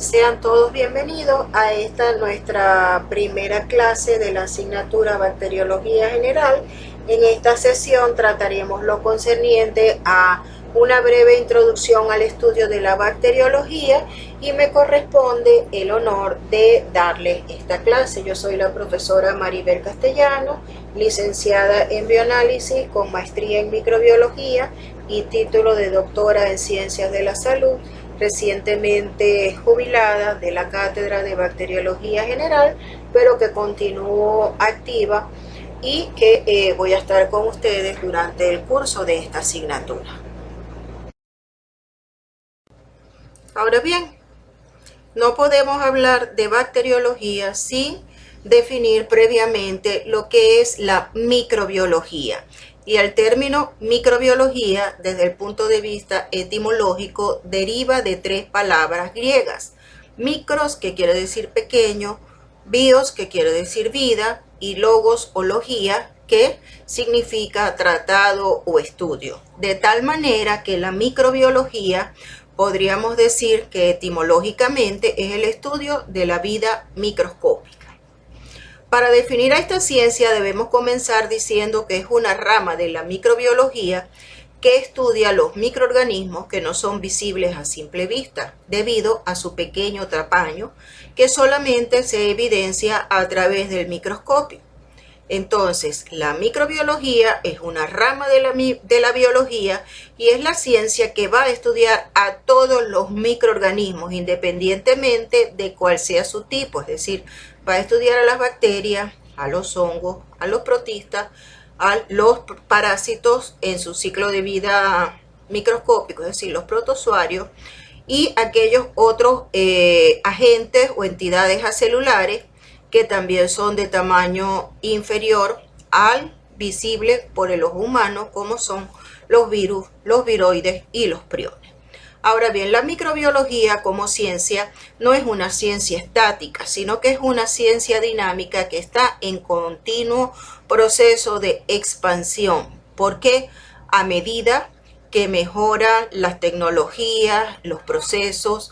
Sean todos bienvenidos a esta nuestra primera clase de la asignatura Bacteriología General. En esta sesión trataremos lo concerniente a una breve introducción al estudio de la bacteriología y me corresponde el honor de darles esta clase. Yo soy la profesora Maribel Castellano, licenciada en bioanálisis con maestría en microbiología y título de doctora en ciencias de la salud, recientemente jubilada de la Cátedra de Bacteriología General, pero que continúo activa y que voy a estar con ustedes durante el curso de esta asignatura. Ahora bien, no podemos hablar de bacteriología sin definir previamente lo que es la microbiología. Y el término microbiología, desde el punto de vista etimológico, deriva de tres palabras griegas. Micros, que quiere decir pequeño, bios, que quiere decir vida, y logos o logía, que significa tratado o estudio. De tal manera que la microbiología podríamos decir que etimológicamente es el estudio de la vida microscópica. Para definir a esta ciencia debemos comenzar diciendo que es una rama de la microbiología que estudia los microorganismos que no son visibles a simple vista, debido a su pequeño tamaño, que solamente se evidencia a través del microscopio. Entonces, la microbiología es una rama de la biología y es la ciencia que va a estudiar a todos los microorganismos, independientemente de cuál sea su tipo, es decir, va a estudiar a las bacterias, a los hongos, a los protistas, a los parásitos en su ciclo de vida microscópico, es decir, los protozoarios, y aquellos otros agentes o entidades acelulares que también son de tamaño inferior al visible por el ojo humano, como son los virus, los viroides y los priones. Ahora bien, la microbiología como ciencia no es una ciencia estática, sino que es una ciencia dinámica que está en continuo proceso de expansión, porque a medida que mejoran las tecnologías, los procesos,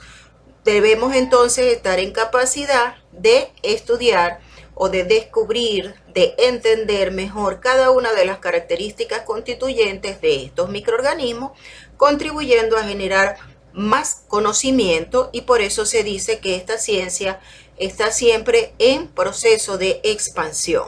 debemos entonces estar en capacidad de estudiar o de descubrir, de entender mejor cada una de las características constituyentes de estos microorganismos, contribuyendo a generar más conocimiento, y por eso se dice que esta ciencia está siempre en proceso de expansión.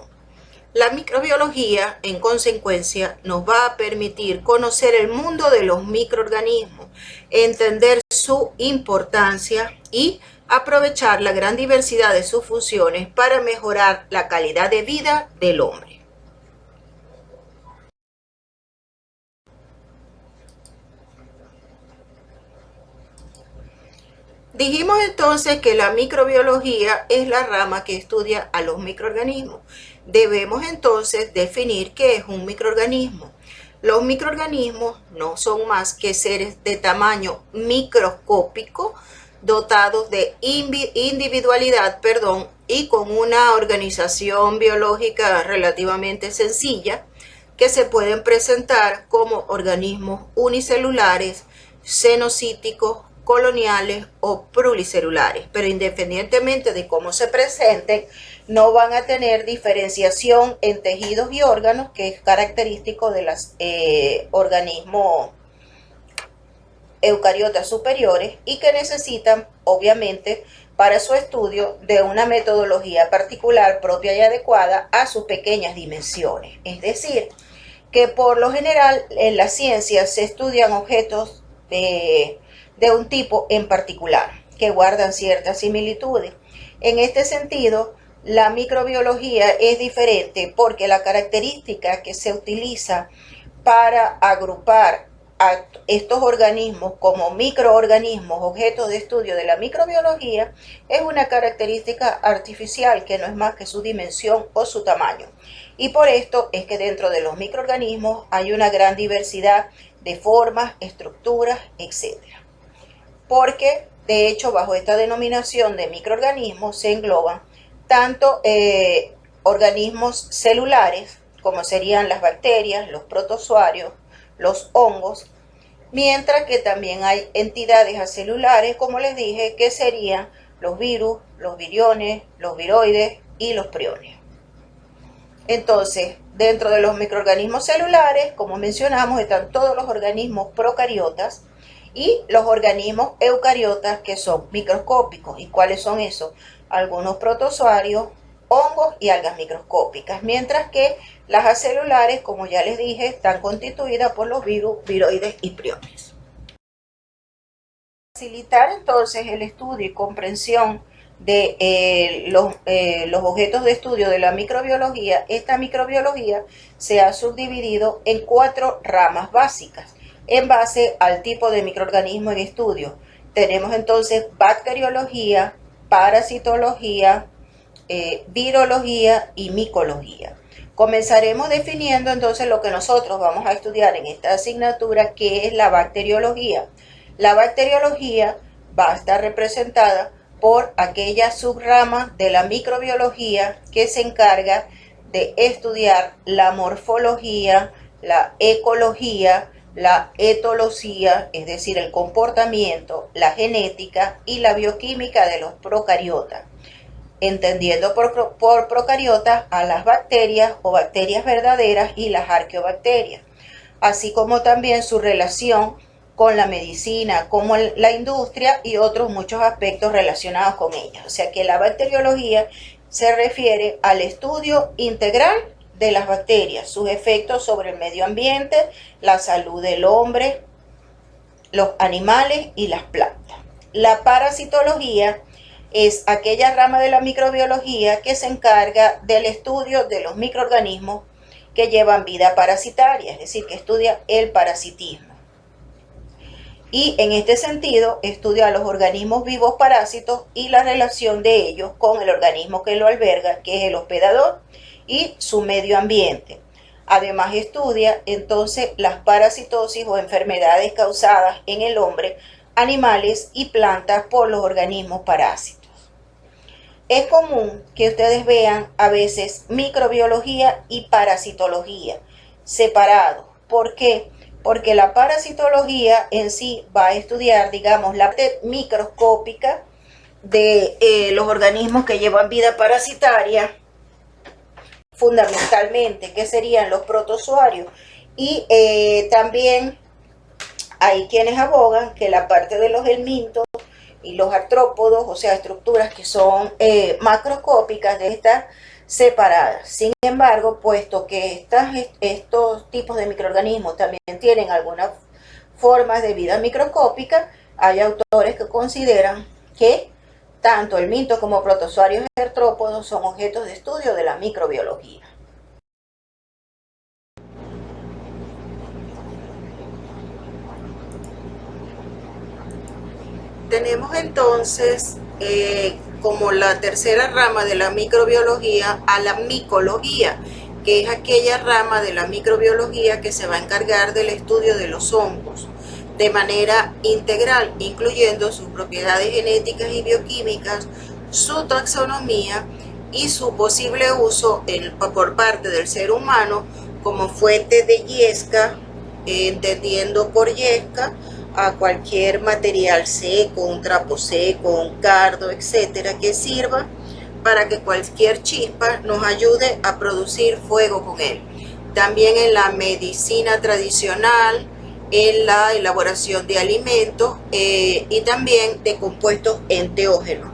La microbiología, en consecuencia, nos va a permitir conocer el mundo de los microorganismos, entender su importancia y aprovechar la gran diversidad de sus funciones para mejorar la calidad de vida del hombre. Dijimos entonces que la microbiología es la rama que estudia a los microorganismos. Debemos entonces definir qué es un microorganismo. Los microorganismos no son más que seres de tamaño microscópico, dotados de individualidad, y con una organización biológica relativamente sencilla, que se pueden presentar como organismos unicelulares, cenocíticos, coloniales o pluricelulares, pero independientemente de cómo se presenten, no van a tener diferenciación en tejidos y órganos, que es característico de los organismos eucariotas superiores, y que necesitan, obviamente, para su estudio de una metodología particular propia y adecuada a sus pequeñas dimensiones. Es decir, que por lo general en la ciencia se estudian objetos de un tipo en particular, que guardan ciertas similitudes. En este sentido, la microbiología es diferente porque la característica que se utiliza para agrupar a estos organismos como microorganismos, objetos de estudio de la microbiología, es una característica artificial que no es más que su dimensión o su tamaño. Y por esto es que dentro de los microorganismos hay una gran diversidad de formas, estructuras, etc. Porque, de hecho, bajo esta denominación de microorganismos se engloban tanto organismos celulares, como serían las bacterias, los protozoarios, los hongos, mientras que también hay entidades acelulares, como les dije, que serían los virus, los viriones, los viroides y los priones. Entonces, dentro de los microorganismos celulares, como mencionamos, están todos los organismos procariotas y los organismos eucariotas, que son microscópicos. ¿Y cuáles son esos? Algunos protozoarios, hongos y algas microscópicas, mientras que las acelulares, como ya les dije, están constituidas por los virus, viroides y priones. Para facilitar entonces el estudio y comprensión de los objetos de estudio de la microbiología, esta microbiología se ha subdividido en 4 ramas básicas en base al tipo de microorganismo en estudio. Tenemos entonces bacteriología, parasitología, virología y micología. Comenzaremos definiendo entonces lo que nosotros vamos a estudiar en esta asignatura, que es la bacteriología. La bacteriología va a estar representada por aquella subrama de la microbiología que se encarga de estudiar la morfología, la ecología, la etología, es decir, el comportamiento, la genética y la bioquímica de los procariotas, entendiendo por procariotas a las bacterias o bacterias verdaderas y las arqueobacterias, así como también su relación con la medicina, como la industria y otros muchos aspectos relacionados con ella. O sea que la bacteriología se refiere al estudio integral de las bacterias, sus efectos sobre el medio ambiente, la salud del hombre, los animales y las plantas. La parasitología es aquella rama de la microbiología que se encarga del estudio de los microorganismos que llevan vida parasitaria, es decir, que estudia el parasitismo. Y en este sentido estudia a los organismos vivos parásitos y la relación de ellos con el organismo que lo alberga, que es el hospedador, y su medio ambiente. Además estudia entonces las parasitosis o enfermedades causadas en el hombre, animales y plantas por los organismos parásitos. Es común que ustedes vean a veces microbiología y parasitología separados. ¿Por qué? Porque la parasitología en sí va a estudiar, digamos, la parte microscópica de los organismos que llevan vida parasitaria, fundamentalmente, que serían los protozoarios. Y también hay quienes abogan que la parte de los helmintos y los artrópodos, o sea, estructuras que son macroscópicas, de estas separadas. Sin embargo, puesto que estos tipos de microorganismos también tienen algunas formas de vida microscópica, hay autores que consideran que tanto el minto como protozoarios y artrópodos son objetos de estudio de la microbiología. Tenemos entonces como la tercera rama de la microbiología a la micología, que es aquella rama de la microbiología que se va a encargar del estudio de los hongos de manera integral, incluyendo sus propiedades genéticas y bioquímicas, su taxonomía y su posible uso por parte del ser humano como fuente de yesca, entendiendo por yesca a cualquier material seco, un trapo seco, un cardo, etcétera, que sirva para que cualquier chispa nos ayude a producir fuego con él. También en la medicina tradicional, en la elaboración de alimentos y también de compuestos enteógenos.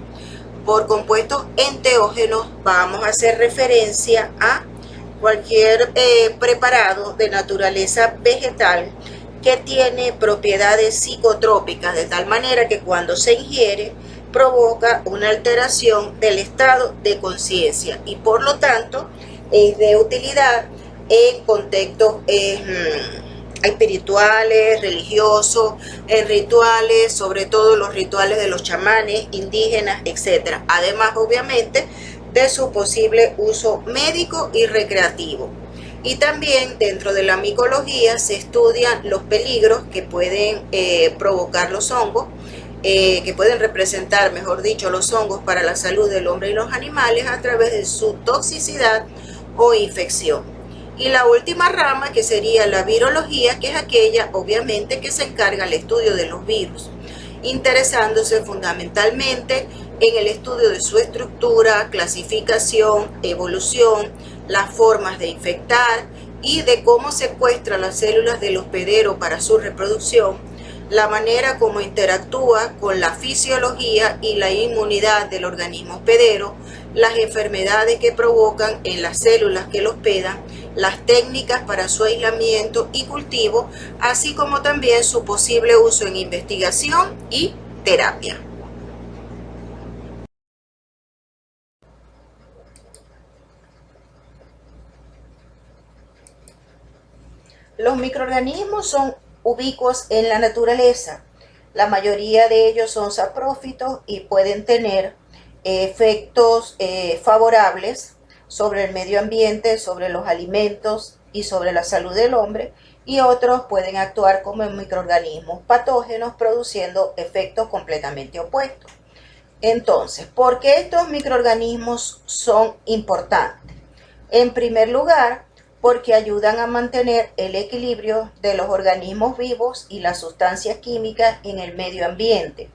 Por compuestos enteógenos vamos a hacer referencia a cualquier preparado de naturaleza vegetal que tiene propiedades psicotrópicas, de tal manera que cuando se ingiere provoca una alteración del estado de conciencia y por lo tanto es de utilidad en contextos espirituales, religiosos, en rituales, sobre todo los rituales de los chamanes, indígenas, etc. Además, obviamente, de su posible uso médico y recreativo. Y también dentro de la micología se estudian los peligros que pueden provocar los hongos, que pueden representar, mejor dicho, los hongos para la salud del hombre y los animales a través de su toxicidad o infección. Y la última rama, que sería la virología, que es aquella, obviamente, que se encarga del estudio de los virus, interesándose fundamentalmente en el estudio de su estructura, clasificación, evolución, las formas de infectar y de cómo secuestra las células del hospedero para su reproducción, la manera como interactúa con la fisiología y la inmunidad del organismo hospedero, las enfermedades que provocan en las células que lo hospedan, las técnicas para su aislamiento y cultivo, así como también su posible uso en investigación y terapia. Los microorganismos son ubicuos en la naturaleza. La mayoría de ellos son saprófitos y pueden tener efectos favorables sobre el medio ambiente, sobre los alimentos y sobre la salud del hombre, y otros pueden actuar como microorganismos patógenos produciendo efectos completamente opuestos. Entonces, ¿por qué estos microorganismos son importantes? En primer lugar, porque ayudan a mantener el equilibrio de los organismos vivos y las sustancias químicas en el medio ambiente.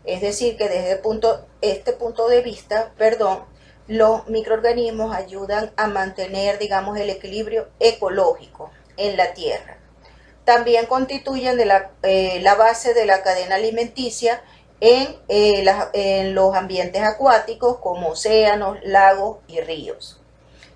Es decir, que desde este punto de vista, los microorganismos ayudan a mantener, digamos, el equilibrio ecológico en la Tierra. También constituyen la base de la cadena alimenticia en los ambientes acuáticos como océanos, lagos y ríos.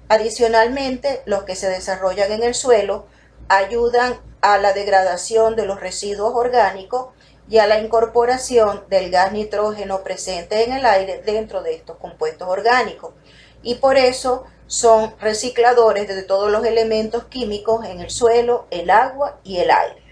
Adicionalmente, los que se desarrollan en el suelo ayudan a la degradación de los residuos orgánicos y a la incorporación del gas nitrógeno presente en el aire dentro de estos compuestos orgánicos. Y por eso son recicladores de todos los elementos químicos en el suelo, el agua y el aire.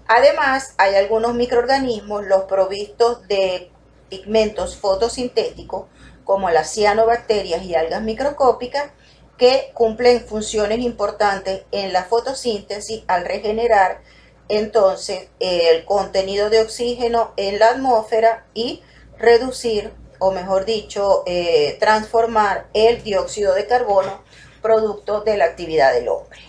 Además, hay algunos microorganismos, los provistos de pigmentos fotosintéticos, como las cianobacterias y algas microscópicas, que cumplen funciones importantes en la fotosíntesis al regenerar entonces el contenido de oxígeno en la atmósfera y reducir, o mejor dicho, transformar el dióxido de carbono producto de la actividad del hombre.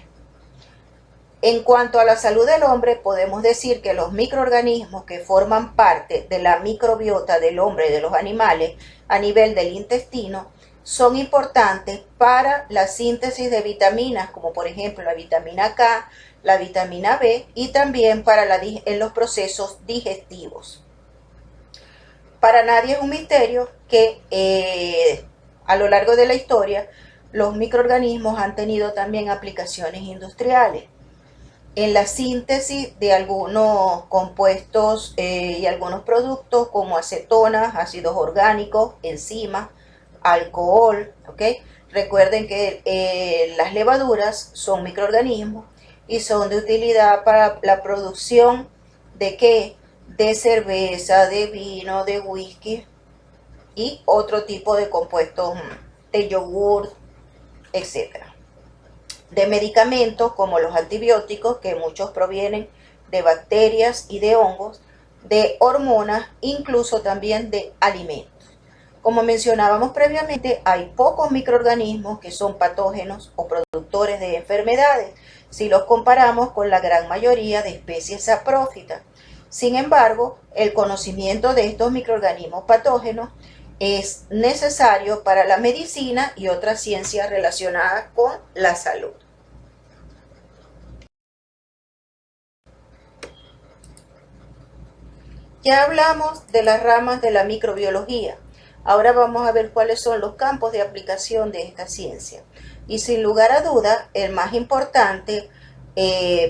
En cuanto a la salud del hombre, podemos decir que los microorganismos que forman parte de la microbiota del hombre y de los animales a nivel del intestino son importantes para la síntesis de vitaminas, como por ejemplo la vitamina K, la vitamina B, y también en los procesos digestivos. Para nadie es un misterio que a lo largo de la historia los microorganismos han tenido también aplicaciones industriales en la síntesis de algunos compuestos y algunos productos como acetonas, ácidos orgánicos, enzimas, alcohol, ¿ok? Recuerden que las levaduras son microorganismos y son de utilidad para la producción de ¿qué? De cerveza, de vino, de whisky y otro tipo de compuestos de yogur, etcétera. De medicamentos como los antibióticos, que muchos provienen de bacterias y de hongos, de hormonas, incluso también de alimentos. Como mencionábamos previamente, hay pocos microorganismos que son patógenos o productores de enfermedades, si los comparamos con la gran mayoría de especies saprófitas. Sin embargo, el conocimiento de estos microorganismos patógenos es necesario para la medicina y otras ciencias relacionadas con la salud. Ya hablamos de las ramas de la microbiología. Ahora vamos a ver cuáles son los campos de aplicación de esta ciencia. Y sin lugar a duda, el más importante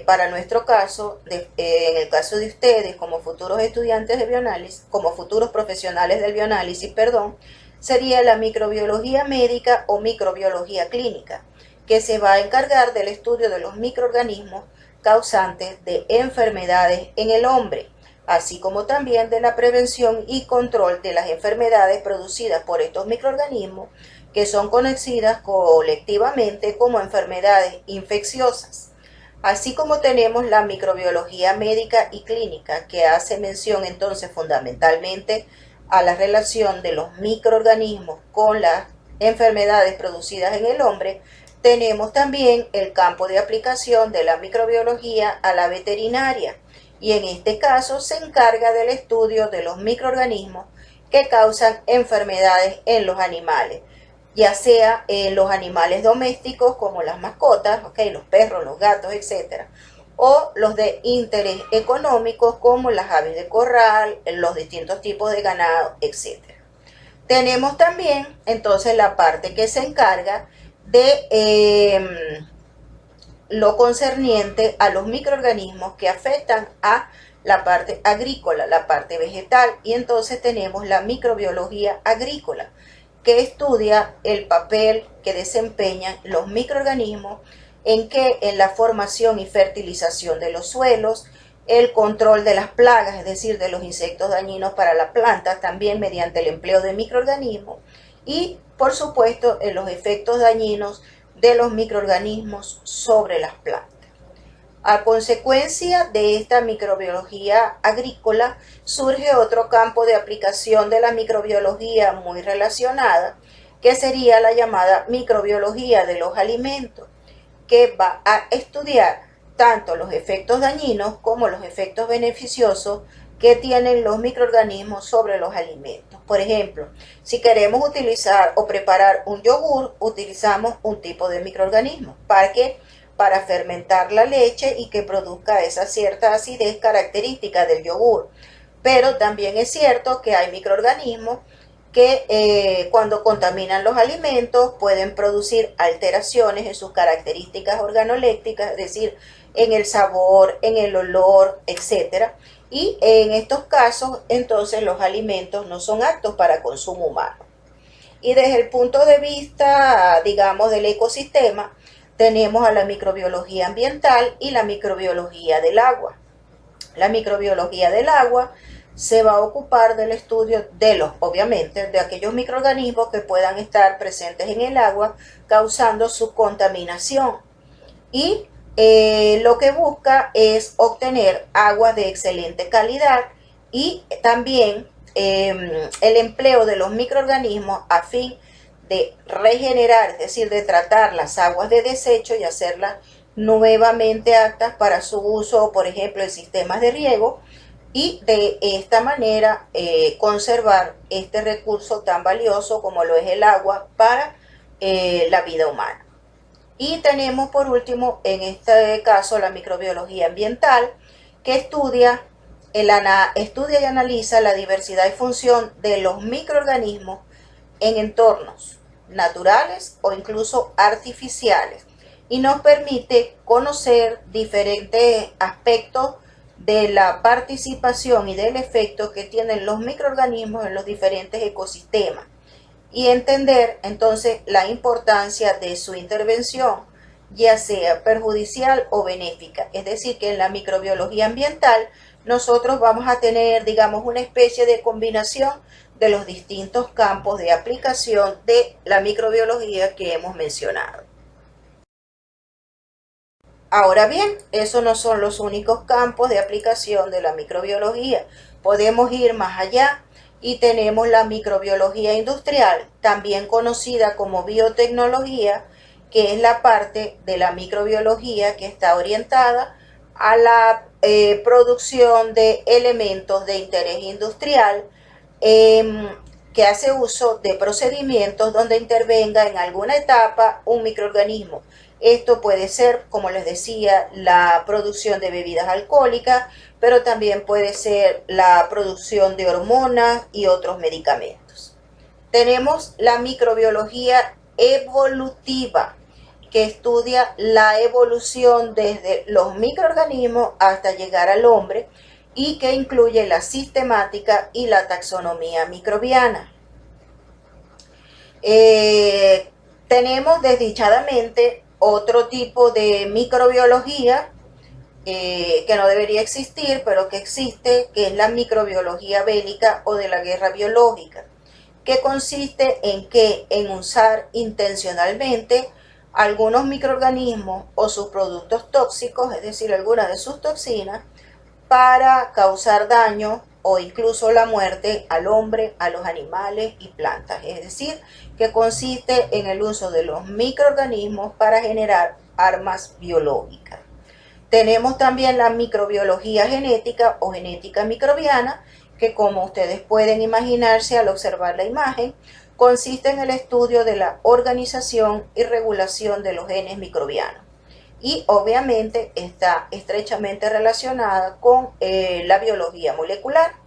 para nuestro caso, en el caso de ustedes como futuros estudiantes de bioanálisis, como futuros profesionales del bioanálisis, sería la microbiología médica o microbiología clínica, que se va a encargar del estudio de los microorganismos causantes de enfermedades en el hombre, así como también de la prevención y control de las enfermedades producidas por estos microorganismos, que son conocidas colectivamente como enfermedades infecciosas. Así como tenemos la microbiología médica y clínica, que hace mención entonces fundamentalmente a la relación de los microorganismos con las enfermedades producidas en el hombre, Tenemos también el campo de aplicación de la microbiología a la veterinaria, y en este caso se encarga del estudio de los microorganismos que causan enfermedades en los animales, ya sea en los animales domésticos como las mascotas, los perros, los gatos, etc., o los de interés económico como las aves de corral, los distintos tipos de ganado, etc. Tenemos también entonces la parte que se encarga de lo concerniente a los microorganismos que afectan a la parte agrícola, la parte vegetal, y entonces tenemos la microbiología agrícola, que estudia el papel que desempeñan los microorganismos en la formación y fertilización de los suelos, el control de las plagas, es decir, de los insectos dañinos para la planta, también mediante el empleo de microorganismos, y por supuesto en los efectos dañinos de los microorganismos sobre las plantas. A consecuencia de esta microbiología agrícola surge otro campo de aplicación de la microbiología muy relacionada, que sería la llamada microbiología de los alimentos, que va a estudiar tanto los efectos dañinos como los efectos beneficiosos que tienen los microorganismos sobre los alimentos. Por ejemplo, si queremos utilizar o preparar un yogur, utilizamos un tipo de microorganismo. ¿Para qué? Para fermentar la leche y que produzca esa cierta acidez característica del yogur. Pero también es cierto que hay microorganismos que cuando contaminan los alimentos pueden producir alteraciones en sus características organolépticas, es decir, en el sabor, en el olor, etc. Y en estos casos, entonces, los alimentos no son aptos para consumo humano. Y desde el punto de vista, digamos, del ecosistema, tenemos a la microbiología ambiental y la microbiología del agua. La microbiología del agua se va a ocupar del estudio obviamente, de aquellos microorganismos que puedan estar presentes en el agua causando su contaminación. Y lo que busca es obtener agua de excelente calidad y también el empleo de los microorganismos a fin de regenerar, es decir, de tratar las aguas de desecho y hacerlas nuevamente aptas para su uso, por ejemplo, en sistemas de riego, y de esta manera conservar este recurso tan valioso como lo es el agua para la vida humana. Y tenemos por último en este caso la microbiología ambiental, que estudia y analiza la diversidad y función de los microorganismos en entornos naturales o incluso artificiales, y nos permite conocer diferentes aspectos de la participación y del efecto que tienen los microorganismos en los diferentes ecosistemas, y entender entonces la importancia de su intervención, ya sea perjudicial o benéfica. Es decir, que en la microbiología ambiental nosotros vamos a tener, digamos, una especie de combinación de los distintos campos de aplicación de la microbiología que hemos mencionado. Ahora bien, esos no son los únicos campos de aplicación de la microbiología. Podemos ir más allá y tenemos la microbiología industrial, también conocida como biotecnología, que es la parte de la microbiología que está orientada a la producción de elementos de interés industrial, que hace uso de procedimientos donde intervenga en alguna etapa un microorganismo. Esto puede ser, como les decía, la producción de bebidas alcohólicas, pero también puede ser la producción de hormonas y otros medicamentos. Tenemos la microbiología evolutiva, que estudia la evolución desde los microorganismos hasta llegar al hombre, y que incluye la sistemática y la taxonomía microbiana. Tenemos desdichadamente otro tipo de microbiología que no debería existir, pero que existe, que es la microbiología bélica o de la guerra biológica, que consiste en usar intencionalmente algunos microorganismos o sus productos tóxicos, es decir, algunas de sus toxinas, para causar daño o incluso la muerte al hombre, a los animales y plantas. Es decir, que consiste en el uso de los microorganismos para generar armas biológicas. Tenemos también la microbiología genética o genética microbiana, que como ustedes pueden imaginarse al observar la imagen, consiste en el estudio de la organización y regulación de los genes microbianos. Y obviamente está estrechamente relacionada con la biología molecular.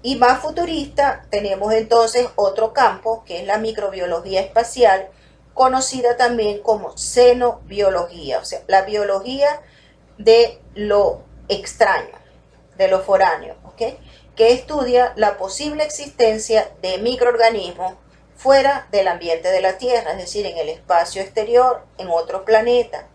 Y más futurista tenemos entonces otro campo, que es la microbiología espacial, conocida también como xenobiología, o sea, la biología de lo extraño, de lo foráneo, ¿ok? Que estudia la posible existencia de microorganismos fuera del ambiente de la Tierra, es decir, en el espacio exterior, en otros planetas.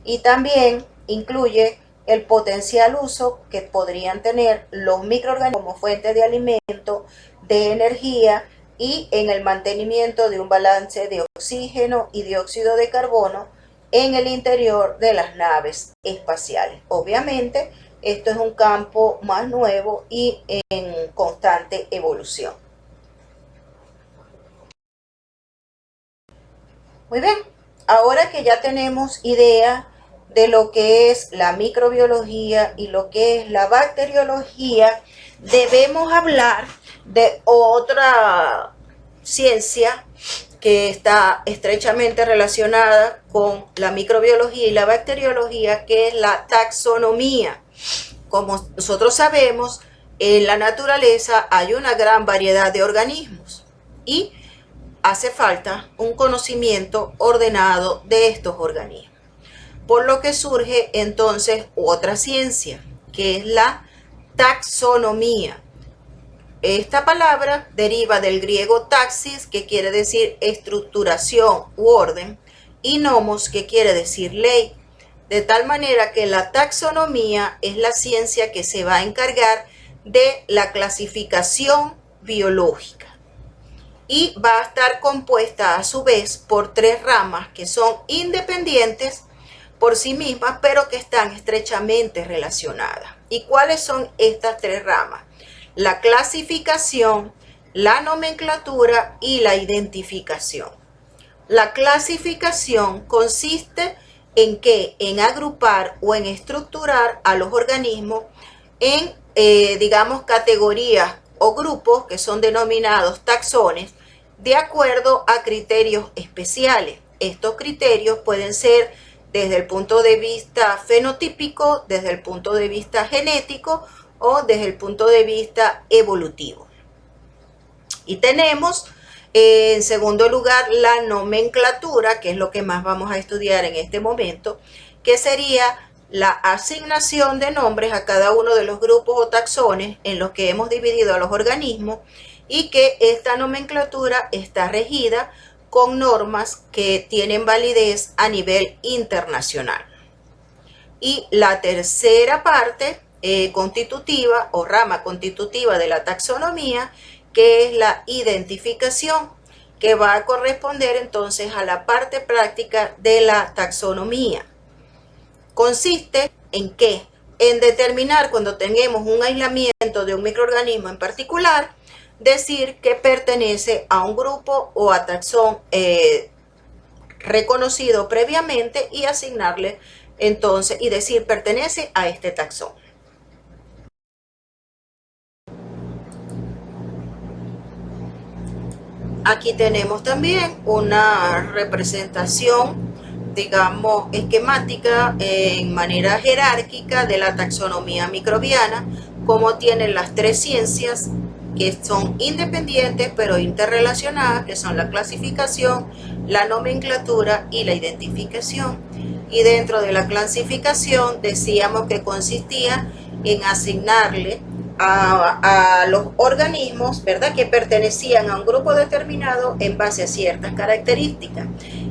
Y también incluye el potencial uso que podrían tener los microorganismos como fuente de alimento, de energía y en el mantenimiento de un balance de oxígeno y dióxido de carbono en el interior de las naves espaciales. Obviamente, esto es un campo más nuevo y en constante evolución. Muy bien, ahora que ya tenemos idea de lo que es la microbiología y lo que es la bacteriología, debemos hablar de otra ciencia que está estrechamente relacionada con la microbiología y la bacteriología, que es la taxonomía. Como nosotros sabemos, en la naturaleza hay una gran variedad de organismos y hace falta un conocimiento ordenado de estos organismos. Por lo que surge entonces otra ciencia, que es la taxonomía. Esta palabra deriva del griego taxis, que quiere decir estructuración u orden, y nomos, que quiere decir ley. De tal manera que la taxonomía es la ciencia que se va a encargar de la clasificación biológica. Y va a estar compuesta a su vez por tres ramas que son independientes por sí mismas, pero que están estrechamente relacionadas. ¿Y cuáles son estas tres ramas? La clasificación, la nomenclatura y la identificación. La clasificación consiste en qué? En agrupar o en estructurar a los organismos en, digamos, categorías o grupos que son denominados taxones de acuerdo a criterios especiales. Estos criterios pueden ser desde el punto de vista fenotípico, desde el punto de vista genético o desde el punto de vista evolutivo. Y tenemos en segundo lugar la nomenclatura, que es lo que más vamos a estudiar en este momento, que sería la asignación de nombres a cada uno de los grupos o taxones en los que hemos dividido a los organismos, y que esta nomenclatura está regida con normas que tienen validez a nivel internacional. Y la tercera parte constitutiva o rama constitutiva de la taxonomía, que es la identificación, que va a corresponder entonces a la parte práctica de la taxonomía. Consiste en qué? En determinar, cuando tengamos un aislamiento de un microorganismo en particular, decir que pertenece a un grupo o a taxón reconocido previamente y asignarle entonces y decir pertenece a este taxón. Aquí tenemos también una representación, digamos, esquemática en manera jerárquica de la taxonomía microbiana, como tienen las tres ciencias que son independientes pero interrelacionadas, que son la clasificación, la nomenclatura y la identificación. Y dentro de la clasificación decíamos que consistía en asignarle a los organismos, ¿verdad?, que pertenecían a un grupo determinado en base a ciertas características.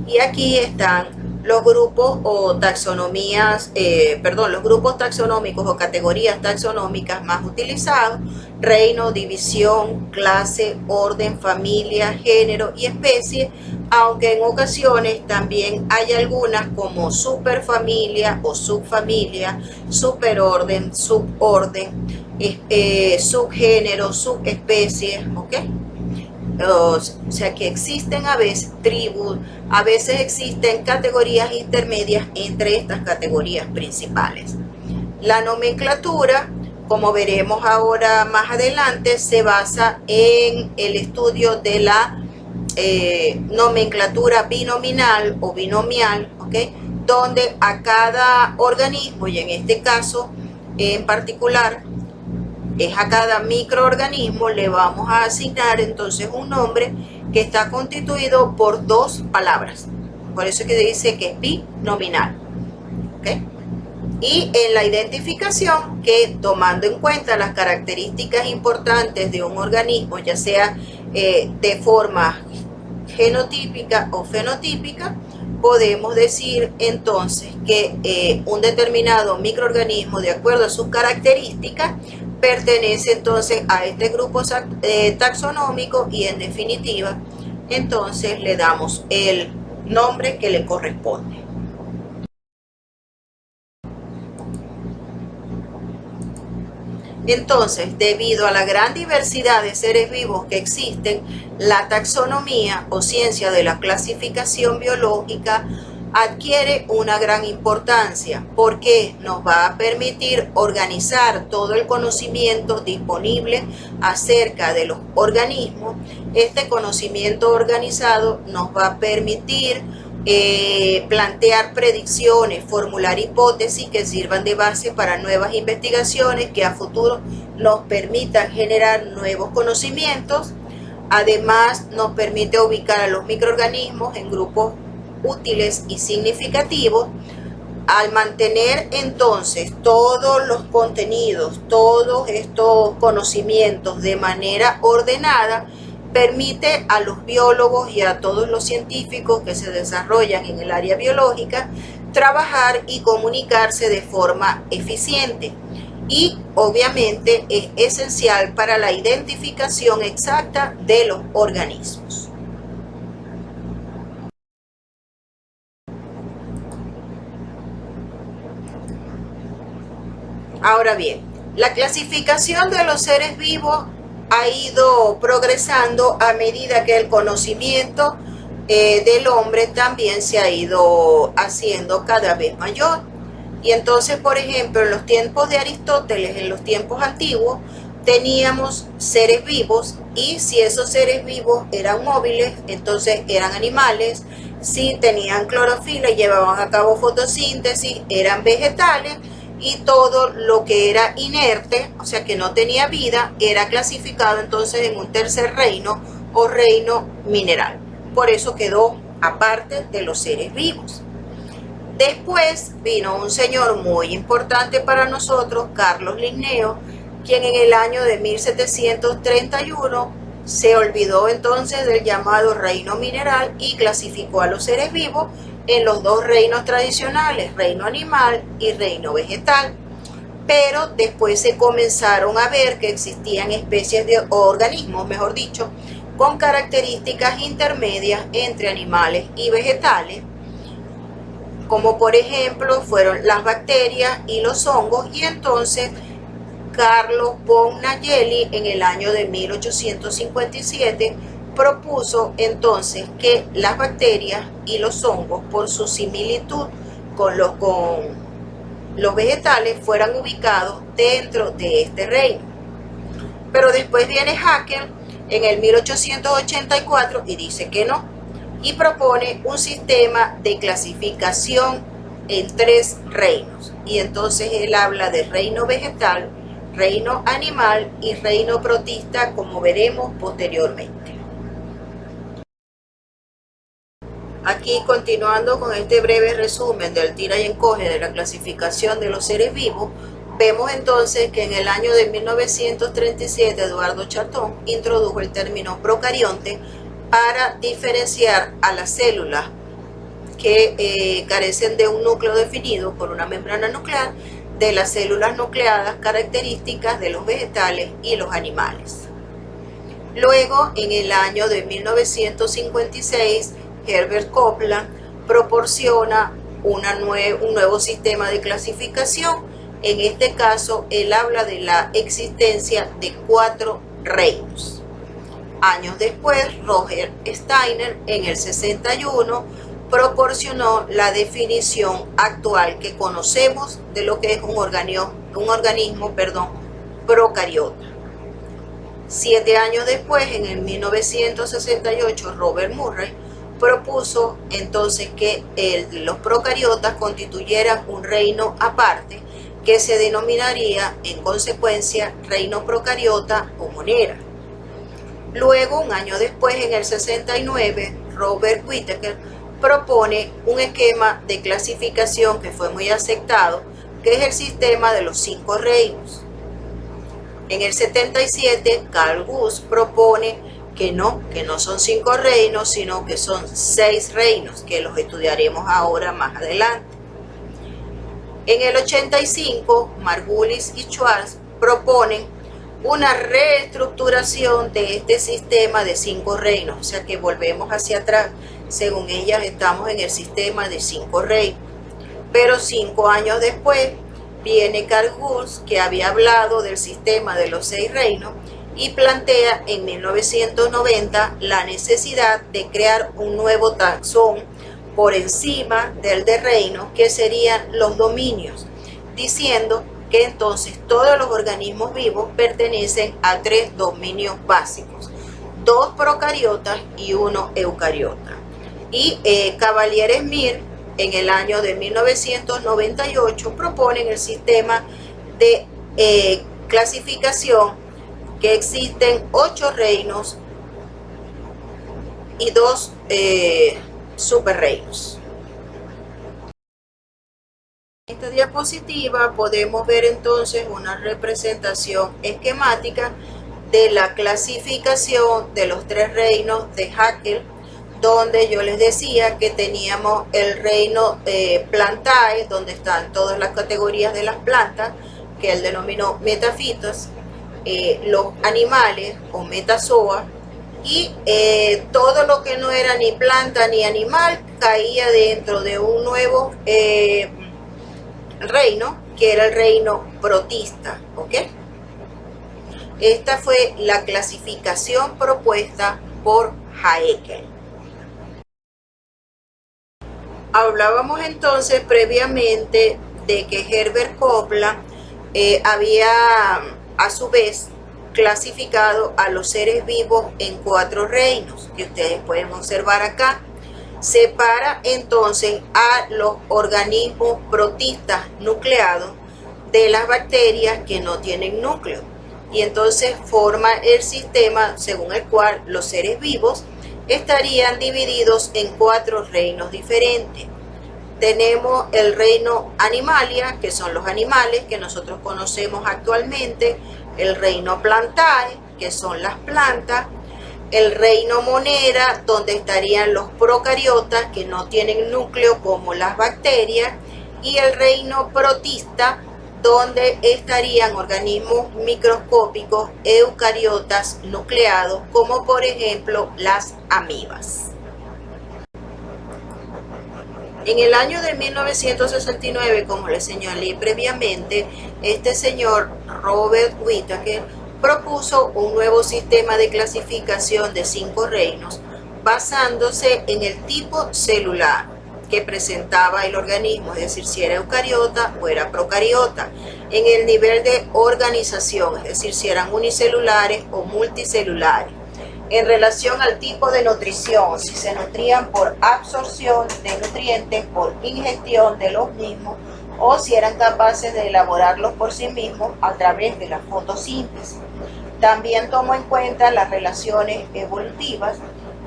Y aquí están los grupos o taxonomías, los grupos taxonómicos o categorías taxonómicas más utilizados: reino, división, clase, orden, familia, género y especie, aunque en ocasiones también hay algunas como superfamilia o subfamilia, superorden, suborden, subgénero, subespecie, ¿ok? o sea que existen a veces tribus, a veces existen categorías intermedias entre estas categorías principales. La nomenclatura, como veremos ahora más adelante, se basa en el estudio de la nomenclatura binominal o binomial, ¿okay? Donde a cada organismo, y en este caso en particular es a cada microorganismo, le vamos a asignar entonces un nombre que está constituido por dos palabras. Por eso es que dice que es binominal. ¿Okay? Y en la identificación, que tomando en cuenta las características importantes de un organismo, ya sea de forma genotípica o fenotípica, podemos decir entonces que un determinado microorganismo, de acuerdo a sus características, pertenece entonces a este grupo taxonómico y en definitiva entonces le damos el nombre que le corresponde. Entonces, debido a la gran diversidad de seres vivos que existen, la taxonomía o ciencia de la clasificación biológica adquiere una gran importancia porque nos va a permitir organizar todo el conocimiento disponible acerca de los organismos. Este conocimiento organizado nos va a permitir plantear predicciones, formular hipótesis que sirvan de base para nuevas investigaciones que a futuro nos permitan generar nuevos conocimientos. Además, nos permite ubicar a los microorganismos en grupos útiles y significativos. Al mantener entonces todos los contenidos, todos estos conocimientos de manera ordenada, permite a los biólogos y a todos los científicos que se desarrollan en el área biológica trabajar y comunicarse de forma eficiente. Y obviamente es esencial para la identificación exacta de los organismos. Ahora bien, la clasificación de los seres vivos ha ido progresando a medida que el conocimiento del hombre también se ha ido haciendo cada vez mayor. Y entonces, por ejemplo, en los tiempos de Aristóteles, en los tiempos antiguos, teníamos seres vivos, y si esos seres vivos eran móviles, entonces eran animales. Si tenían clorofila y llevaban a cabo fotosíntesis, eran vegetales. Y todo lo que era inerte, o sea que no tenía vida, era clasificado entonces en un tercer reino o reino mineral. Por eso quedó aparte de los seres vivos. Después vino un señor muy importante para nosotros, Carlos Linneo, quien en el año de 1731 se olvidó entonces del llamado reino mineral y clasificó a los seres vivos en los dos reinos tradicionales, reino animal y reino vegetal. Pero después se comenzaron a ver que existían especies de organismos, mejor dicho, con características intermedias entre animales y vegetales, como por ejemplo fueron las bacterias y los hongos, y entonces Carlos von Nayeli en el año de 1857 propuso entonces que las bacterias y los hongos, por su similitud con los vegetales, fueran ubicados dentro de este reino. Pero después viene Haeckel en el 1884 y dice que no, y propone un sistema de clasificación en tres reinos. Y entonces él habla de reino vegetal, reino animal y reino protista, como veremos posteriormente. Aquí, continuando con este breve resumen del tira y encoge de la clasificación de los seres vivos, vemos entonces que en el año de 1937 Eduardo Chatón introdujo el término procarionte para diferenciar a las células que carecen de un núcleo definido por una membrana nuclear de las células nucleadas características de los vegetales y los animales. Luego, en el año de 1956, Herbert Copeland proporciona un nuevo sistema de clasificación. En este caso, él habla de la existencia de 4 reinos. años después, Roger Steiner en el 61 proporcionó la definición actual que conocemos de lo que es un organismo procariota. 7 años después, en el 1968, Robert Murray propuso entonces que los procariotas constituyeran un reino aparte que se denominaría en consecuencia reino procariota o monera. Luego, un año después, en el 69, Robert Whittaker propone un esquema de clasificación que fue muy aceptado, que es el sistema de los 5 reinos. En el 77, Carl Guth propone que no son 5 reinos, sino que son 6 reinos, que los estudiaremos ahora más adelante. En el 85, Margulis y Schwartz proponen una reestructuración de este sistema de 5 reinos, o sea que volvemos hacia atrás. Según ellas, estamos en el sistema de 5 reinos. Pero 5 años después viene Carl Guth, que había hablado del sistema de los 6 reinos, y plantea en 1990 la necesidad de crear un nuevo taxón por encima del de reinos, que serían los dominios, diciendo que entonces todos los organismos vivos pertenecen a 3 dominios básicos, 2 procariotas y 1 eucariota. Y Cavalier-Smith en el año de 1998 proponen el sistema de clasificación, que existen 8 reinos y 2 superreinos. En esta diapositiva podemos ver entonces una representación esquemática de la clasificación de los 3 reinos de Haeckel, donde yo les decía que teníamos el reino Plantae, donde están todas las categorías de las plantas, que él denominó metafitos, los animales o metazoa, y todo lo que no era ni planta ni animal caía dentro de un nuevo reino, que era el reino protista, ¿ok? Esta fue la clasificación propuesta por Haeckel. Hablábamos entonces previamente de que Herbert Koplan había a su vez clasificado a los seres vivos en 4 reinos, que ustedes pueden observar acá. Separa entonces a los organismos protistas nucleados de las bacterias que no tienen núcleo, y entonces forma el sistema según el cual los seres vivos estarían divididos en 4 reinos diferentes. Tenemos el reino Animalia, que son los animales que nosotros conocemos actualmente, el reino Plantae, que son las plantas, el reino Monera, donde estarían los procariotas que no tienen núcleo como las bacterias, y el reino Protista, donde estarían organismos microscópicos eucariotas nucleados, como por ejemplo las amibas. En el año de 1969, como les señalé previamente, este señor Robert Whittaker propuso un nuevo sistema de clasificación de 5 reinos basándose en el tipo celular que presentaba el organismo, es decir, si era eucariota o era procariota, en el nivel de organización, es decir, si eran unicelulares o multicelulares, en relación al tipo de nutrición, si se nutrían por absorción de nutrientes, por ingestión de los mismos, o si eran capaces de elaborarlos por sí mismos a través de la fotosíntesis. También tomó en cuenta las relaciones evolutivas.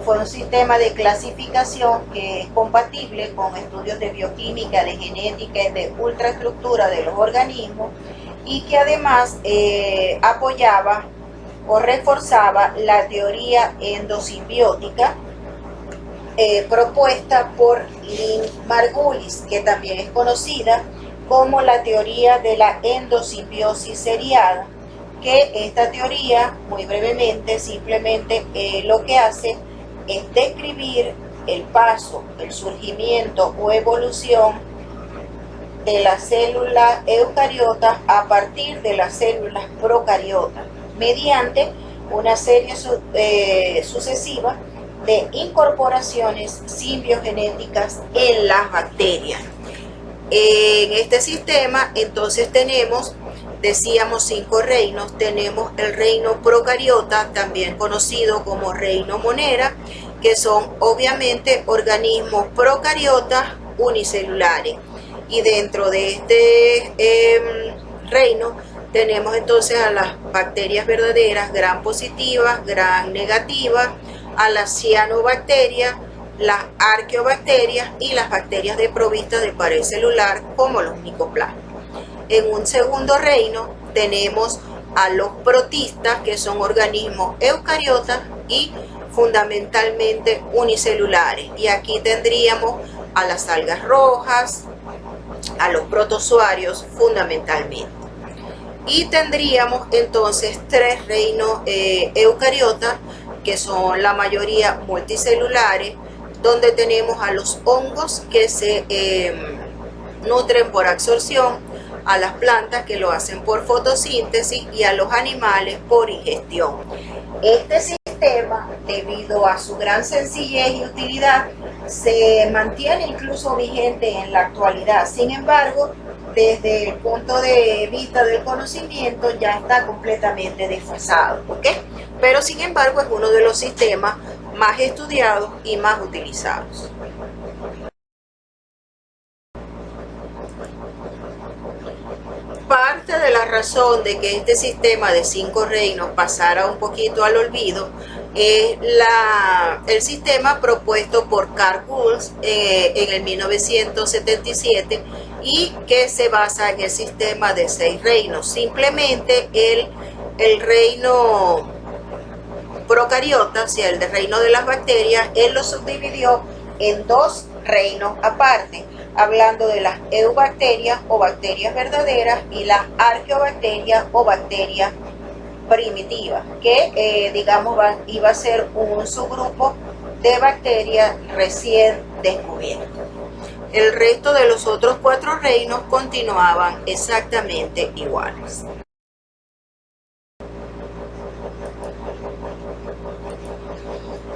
Fue un sistema de clasificación que es compatible con estudios de bioquímica, de genética y de ultraestructura de los organismos, y que además apoyaba o reforzaba la teoría endosimbiótica propuesta por Lynn Margulis, que también es conocida como la teoría de la endosimbiosis seriada, que esta teoría, muy brevemente, simplemente lo que hace es describir el paso, el surgimiento o evolución de las células eucariotas a partir de las células procariotas, mediante una serie sucesiva de incorporaciones simbiogenéticas en las bacterias. En este sistema entonces tenemos, decíamos, 5 reinos. Tenemos el reino procariota, también conocido como reino monera, que son obviamente organismos procariotas unicelulares. Y dentro de este reino tenemos entonces a las bacterias verdaderas, gram positivas, gram negativas, a las cianobacterias, las arqueobacterias y las bacterias desprovistas de pared celular, como los micoplasmas. En un segundo reino tenemos a los protistas, que son organismos eucariotas y fundamentalmente unicelulares. Y aquí tendríamos a las algas rojas, a los protozoarios fundamentalmente. Y tendríamos entonces 3 reinos eucariotas, que son la mayoría multicelulares, donde tenemos a los hongos, que se nutren por absorción, a las plantas, que lo hacen por fotosíntesis, y a los animales por ingestión. Este sistema, debido a su gran sencillez y utilidad, se mantiene incluso vigente en la actualidad. Sin embargo, desde el punto de vista del conocimiento ya está completamente desfasado, ¿ok? Pero sin embargo es uno de los sistemas más estudiados y más utilizados. Parte de la razón de que este sistema de 5 reinos pasara un poquito al olvido es el sistema propuesto por Karl Guls en el 1977, y que se basa en el sistema de 6 reinos. Simplemente el reino procariota, o sea, el reino de las bacterias, él lo subdividió en 2 reinos aparte, hablando de las eubacterias o bacterias verdaderas y las arqueobacterias o bacterias primitivas, que digamos iba a ser un subgrupo de bacterias recién descubiertas. El resto de los otros 4 reinos continuaban exactamente iguales.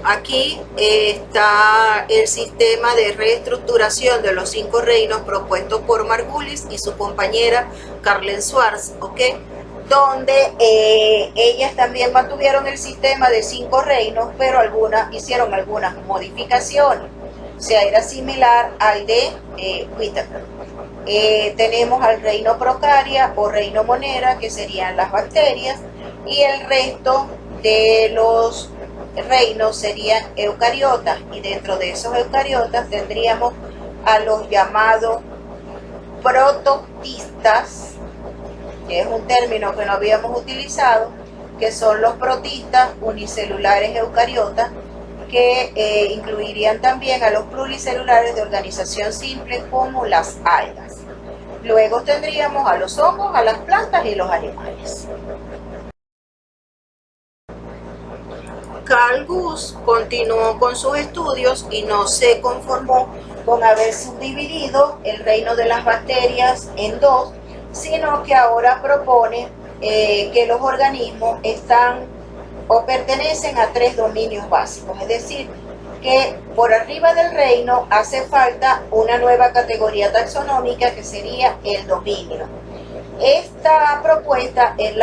Aquí está el sistema de reestructuración de los 5 reinos propuesto por Margulis y su compañera Carlen Schwarz, ¿ok? Donde ellas también mantuvieron el sistema de 5 reinos, pero hicieron algunas modificaciones. O sea, era similar al de Whittaker. Tenemos al reino procaria o reino monera, que serían las bacterias, y el resto de los reinos serían eucariotas, y dentro de esos eucariotas tendríamos a los llamados prototistas, que es un término que no habíamos utilizado, que son los protistas unicelulares eucariotas, que incluirían también a los pluricelulares de organización simple, como las algas. Luego tendríamos a los hongos, a las plantas y los animales. Carl Guls continuó con sus estudios y no se conformó con haber subdividido el reino de las bacterias en 2, sino que ahora propone que los organismos están o pertenecen a 3 dominios básicos, es decir, que por arriba del reino hace falta una nueva categoría taxonómica, que sería el dominio. Esta propuesta es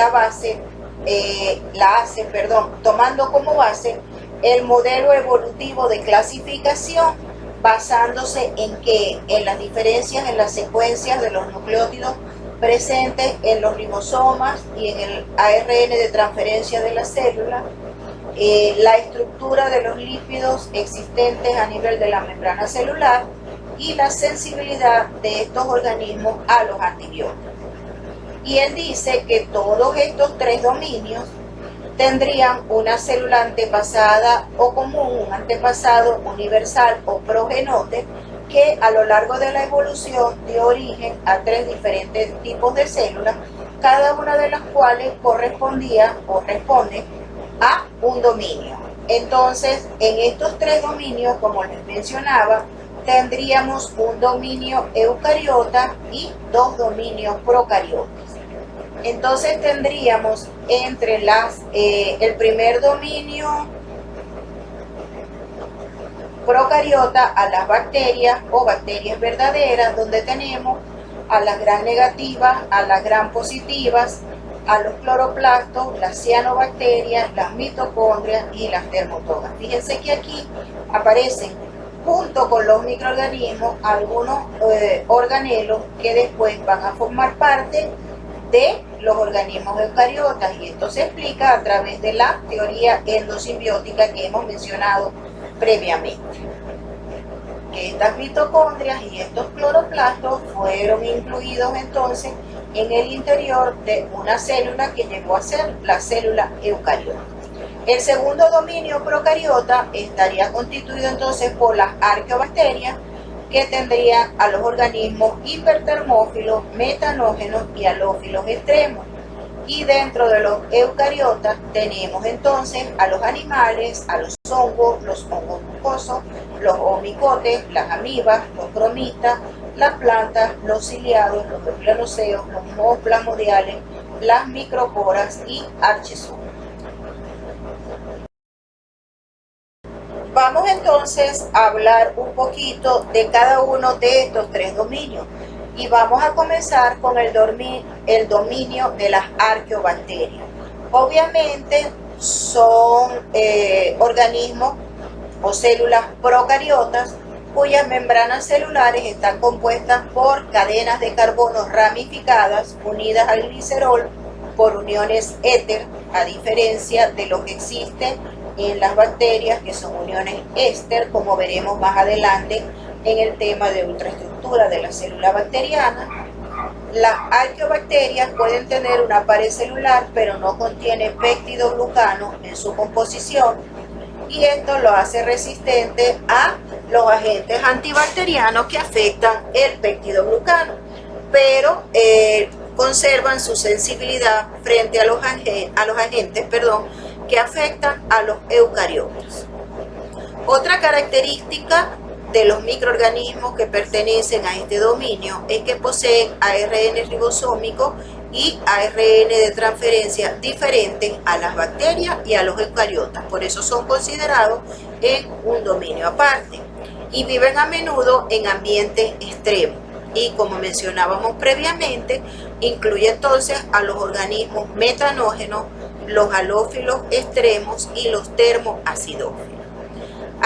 tomando como base el modelo evolutivo de clasificación, basándose en las diferencias en las secuencias de los nucleótidos presentes en los ribosomas y en el ARN de transferencia de la célula, la estructura de los lípidos existentes a nivel de la membrana celular y la sensibilidad de estos organismos a los antibióticos. Y él dice que todos estos 3 dominios tendrían una célula antepasada o común, un antepasado universal o progenote, que a lo largo de la evolución dio origen a 3 diferentes tipos de células, cada una de las cuales correspondía o responde a un dominio. Entonces, en estos 3 dominios, como les mencionaba, tendríamos un dominio eucariota y 2 dominios procariotas. Entonces tendríamos entre el primer dominio procariota a las bacterias o bacterias verdaderas, donde tenemos a las gram negativas, a las gram positivas, a los cloroplastos, las cianobacterias, las mitocondrias y las dermatodas. Fíjense que aquí aparecen junto con los microorganismos algunos organelos que después van a formar parte de los organismos eucariotas, y esto se explica a través de la teoría endosimbiótica que hemos mencionado previamente. Que estas mitocondrias y estos cloroplastos fueron incluidos entonces en el interior de una célula que llegó a ser la célula eucariota. El segundo dominio procariota estaría constituido entonces por las arqueobacterias, que tendrían a los organismos hipertermófilos, metanógenos y halófilos extremos. Y dentro de los eucariotas tenemos entonces a los animales, a los hongos mucosos, los omicotes, las amibas, los cromitas, las plantas, los ciliados, los euglenoceos, los mohos plasmodiales, las microporas y archezoas. Vamos entonces a hablar un poquito de cada uno de estos tres dominios, y vamos a comenzar con el dominio de las arqueobacterias. Obviamente son organismos o células procariotas cuyas membranas celulares están compuestas por cadenas de carbono ramificadas unidas al glicerol por uniones éter, a diferencia de lo que existe en las bacterias, que son uniones éster, como veremos más adelante en el tema de ultraestructura de la célula bacteriana. Las arqueobacterias pueden tener una pared celular, pero no contiene péptidoglucano en su composición, y esto lo hace resistente a los agentes antibacterianos que afectan el péptidoglucano, pero conservan su sensibilidad frente a los agentes que afectan a los eucariotas. Otra característica de los microorganismos que pertenecen a este dominio es que poseen ARN ribosómico y ARN de transferencia diferentes a las bacterias y a los eucariotas. Por eso son considerados en un dominio aparte y viven a menudo en ambientes extremos. Y como mencionábamos previamente, incluye entonces a los organismos metanógenos, los halófilos extremos y los termoacidófilos.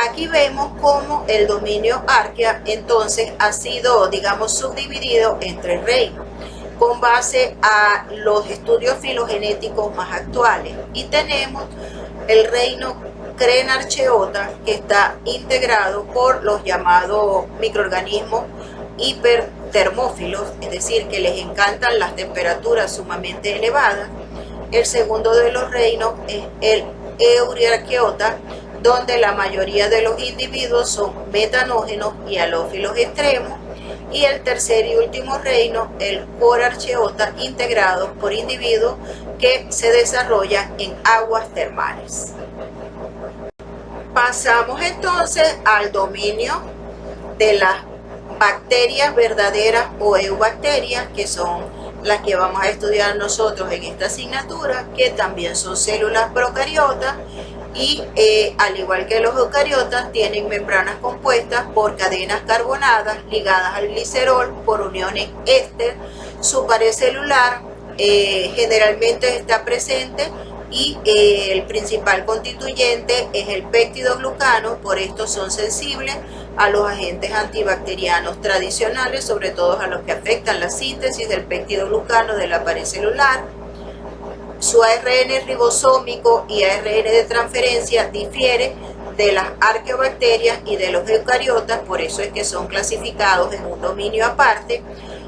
Aquí vemos cómo el dominio arquea entonces ha sido, digamos, subdividido en tres reinos, con base a los estudios filogenéticos más actuales. Y tenemos el reino Crenarchaeota, que está integrado por los llamados microorganismos hipertermófilos, es decir, que les encantan las temperaturas sumamente elevadas. El segundo de los reinos es el Euriarchaeota, donde la mayoría de los individuos son metanógenos y halófilos extremos. Y el tercer y último reino, el Porarchaeota, integrado por individuos que se desarrollan en aguas termales. Pasamos entonces al dominio de las bacterias verdaderas o eubacterias, que son las que vamos a estudiar nosotros en esta asignatura, que también son células procariotas y al igual que los eucariotas tienen membranas compuestas por cadenas carbonadas ligadas al glicerol por uniones éster. Su pared celular generalmente está presente y el principal constituyente es el péptidoglucano. Por esto son sensibles a los agentes antibacterianos tradicionales, sobre todo a los que afectan la síntesis del péptidoglucano de la pared celular. Su ARN ribosómico y ARN de transferencia difiere de las arqueobacterias y de los eucariotas, por eso es que son clasificados en un dominio aparte.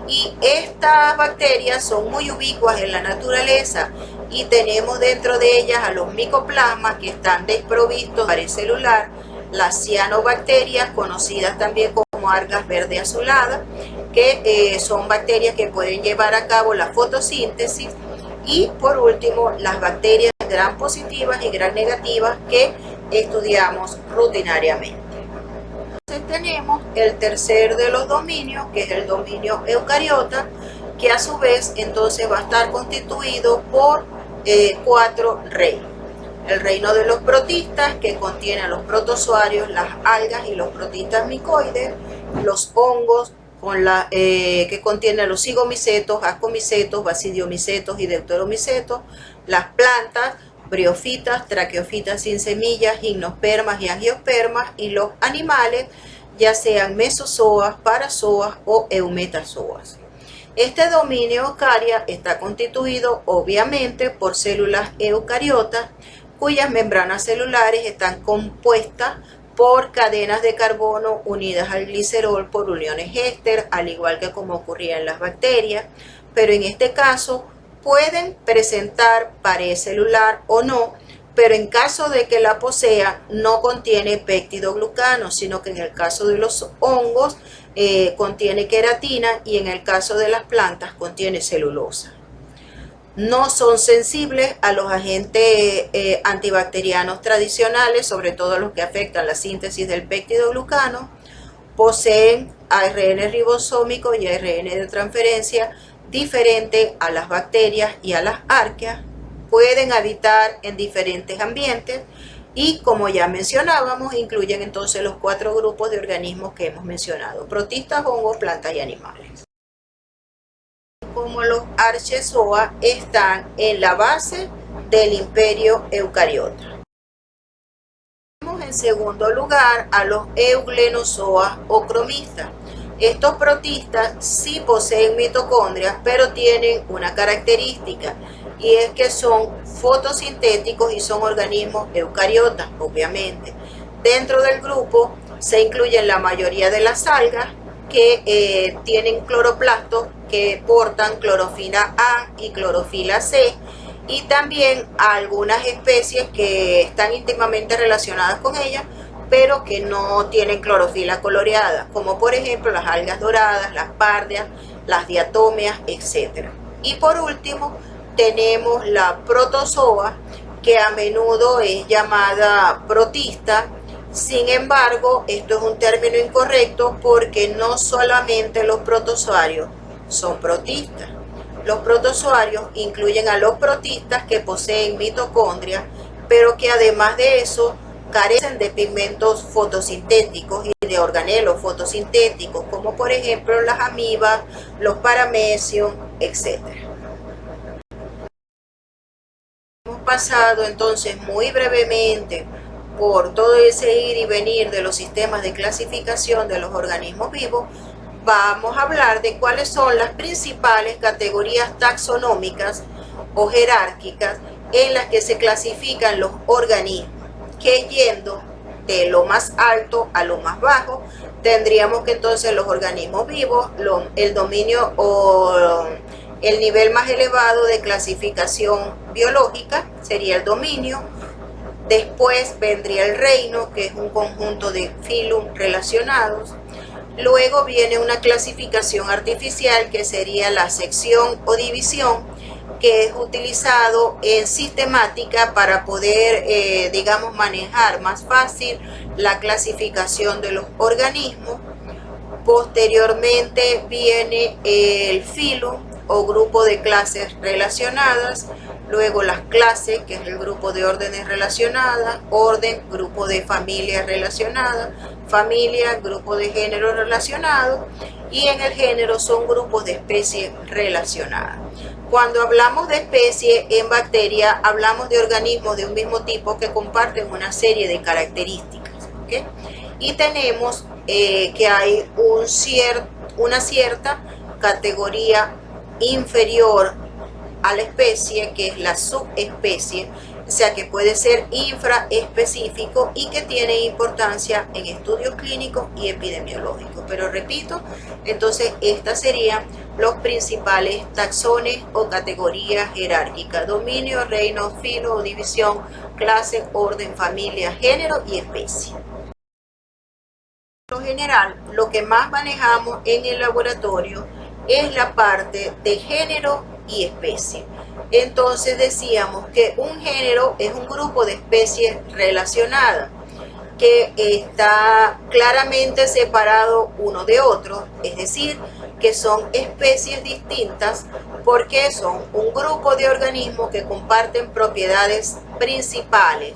Y estas bacterias son muy ubicuas en la naturaleza y tenemos dentro de ellas a los micoplasmas, que están desprovistos de pared celular, las cianobacterias, conocidas también como algas verde azuladas, que son bacterias que pueden llevar a cabo la fotosíntesis. Y por último, las bacterias gram positivas y gram negativas, que estudiamos rutinariamente. Entonces tenemos el tercer de los dominios, que es el dominio eucariota, que a su vez entonces va a estar constituido por 4 reinos. El reino de los protistas, que contiene a los protozoarios, las algas y los protistas micoides, los hongos, que contiene los zigomicetos, ascomicetos, basidiomicetos y deuteromicetos, las plantas, briofitas, traqueofitas sin semillas, gimnospermas y angiospermas, y los animales, ya sean mesozoas, parazoas o eumetazoas. Este dominio eucaria está constituido obviamente por células eucariotas, cuyas membranas celulares están compuestas por cadenas de carbono unidas al glicerol por uniones éster, al igual que como ocurría en las bacterias, pero en este caso pueden presentar pared celular o no, pero en caso de que la posea no contiene péptidoglucano, sino que en el caso de los hongos contiene queratina y en el caso de las plantas contiene celulosa. No son sensibles a los agentes antibacterianos tradicionales, sobre todo los que afectan la síntesis del péptidoglucano. Poseen ARN ribosómico y ARN de transferencia diferente a las bacterias y a las arqueas. Pueden habitar en diferentes ambientes y, como ya mencionábamos, incluyen entonces los 4 grupos de organismos que hemos mencionado: protistas, hongos, plantas y animales. Como los archezoa están en la base del imperio eucariota. En segundo lugar a los euglenozoa o cromistas. Estos protistas sí poseen mitocondrias, pero tienen una característica, y es que son fotosintéticos y son organismos eucariotas, obviamente. Dentro del grupo se incluyen la mayoría de las algas que tienen cloroplastos que portan clorofila A y clorofila C, y también algunas especies que están íntimamente relacionadas con ellas, pero que no tienen clorofila coloreada, como por ejemplo las algas doradas, las pardias, las diatomeas, etc. Y por último tenemos la protozoa, que a menudo es llamada protista. Sin embargo, esto es un término incorrecto porque no solamente los protozoarios son protistas. Los protozoarios incluyen a los protistas que poseen mitocondrias, pero que además de eso carecen de pigmentos fotosintéticos y de organelos fotosintéticos, como por ejemplo las amibas, los paramecium, etc. Hemos pasado entonces muy brevemente por todo ese ir y venir de los sistemas de clasificación de los organismos vivos. Vamos a hablar de cuáles son las principales categorías taxonómicas o jerárquicas en las que se clasifican los organismos, que yendo de lo más alto a lo más bajo, tendríamos que entonces los organismos vivos, el dominio o el nivel más elevado de clasificación biológica sería el dominio. Después vendría el reino, que es un conjunto de filum relacionados. Luego viene una clasificación artificial, que sería la sección o división, que es utilizado en sistemática para poder, digamos, manejar más fácil la clasificación de los organismos. Posteriormente viene el filum o grupo de clases relacionadas, luego las clases, que es el grupo de órdenes relacionadas, orden, grupo de familias relacionadas, familia, grupo de género relacionado, y en el género son grupos de especies relacionadas. Cuando hablamos de especies en bacteria, hablamos de organismos de un mismo tipo que comparten una serie de características, ¿okay? Y tenemos que hay una cierta categoría inferior a la especie, que es la subespecie, o sea que puede ser infraespecífico y que tiene importancia en estudios clínicos y epidemiológicos. Pero repito, entonces estas serían los principales taxones o categorías jerárquicas: dominio, reino, filo o división, clase, orden, familia, género y especie. Por lo general, lo que más manejamos en el laboratorio es la parte de género y especie. Entonces decíamos que un género es un grupo de especies relacionadas que está claramente separado uno de otro, es decir, que son especies distintas porque son un grupo de organismos que comparten propiedades principales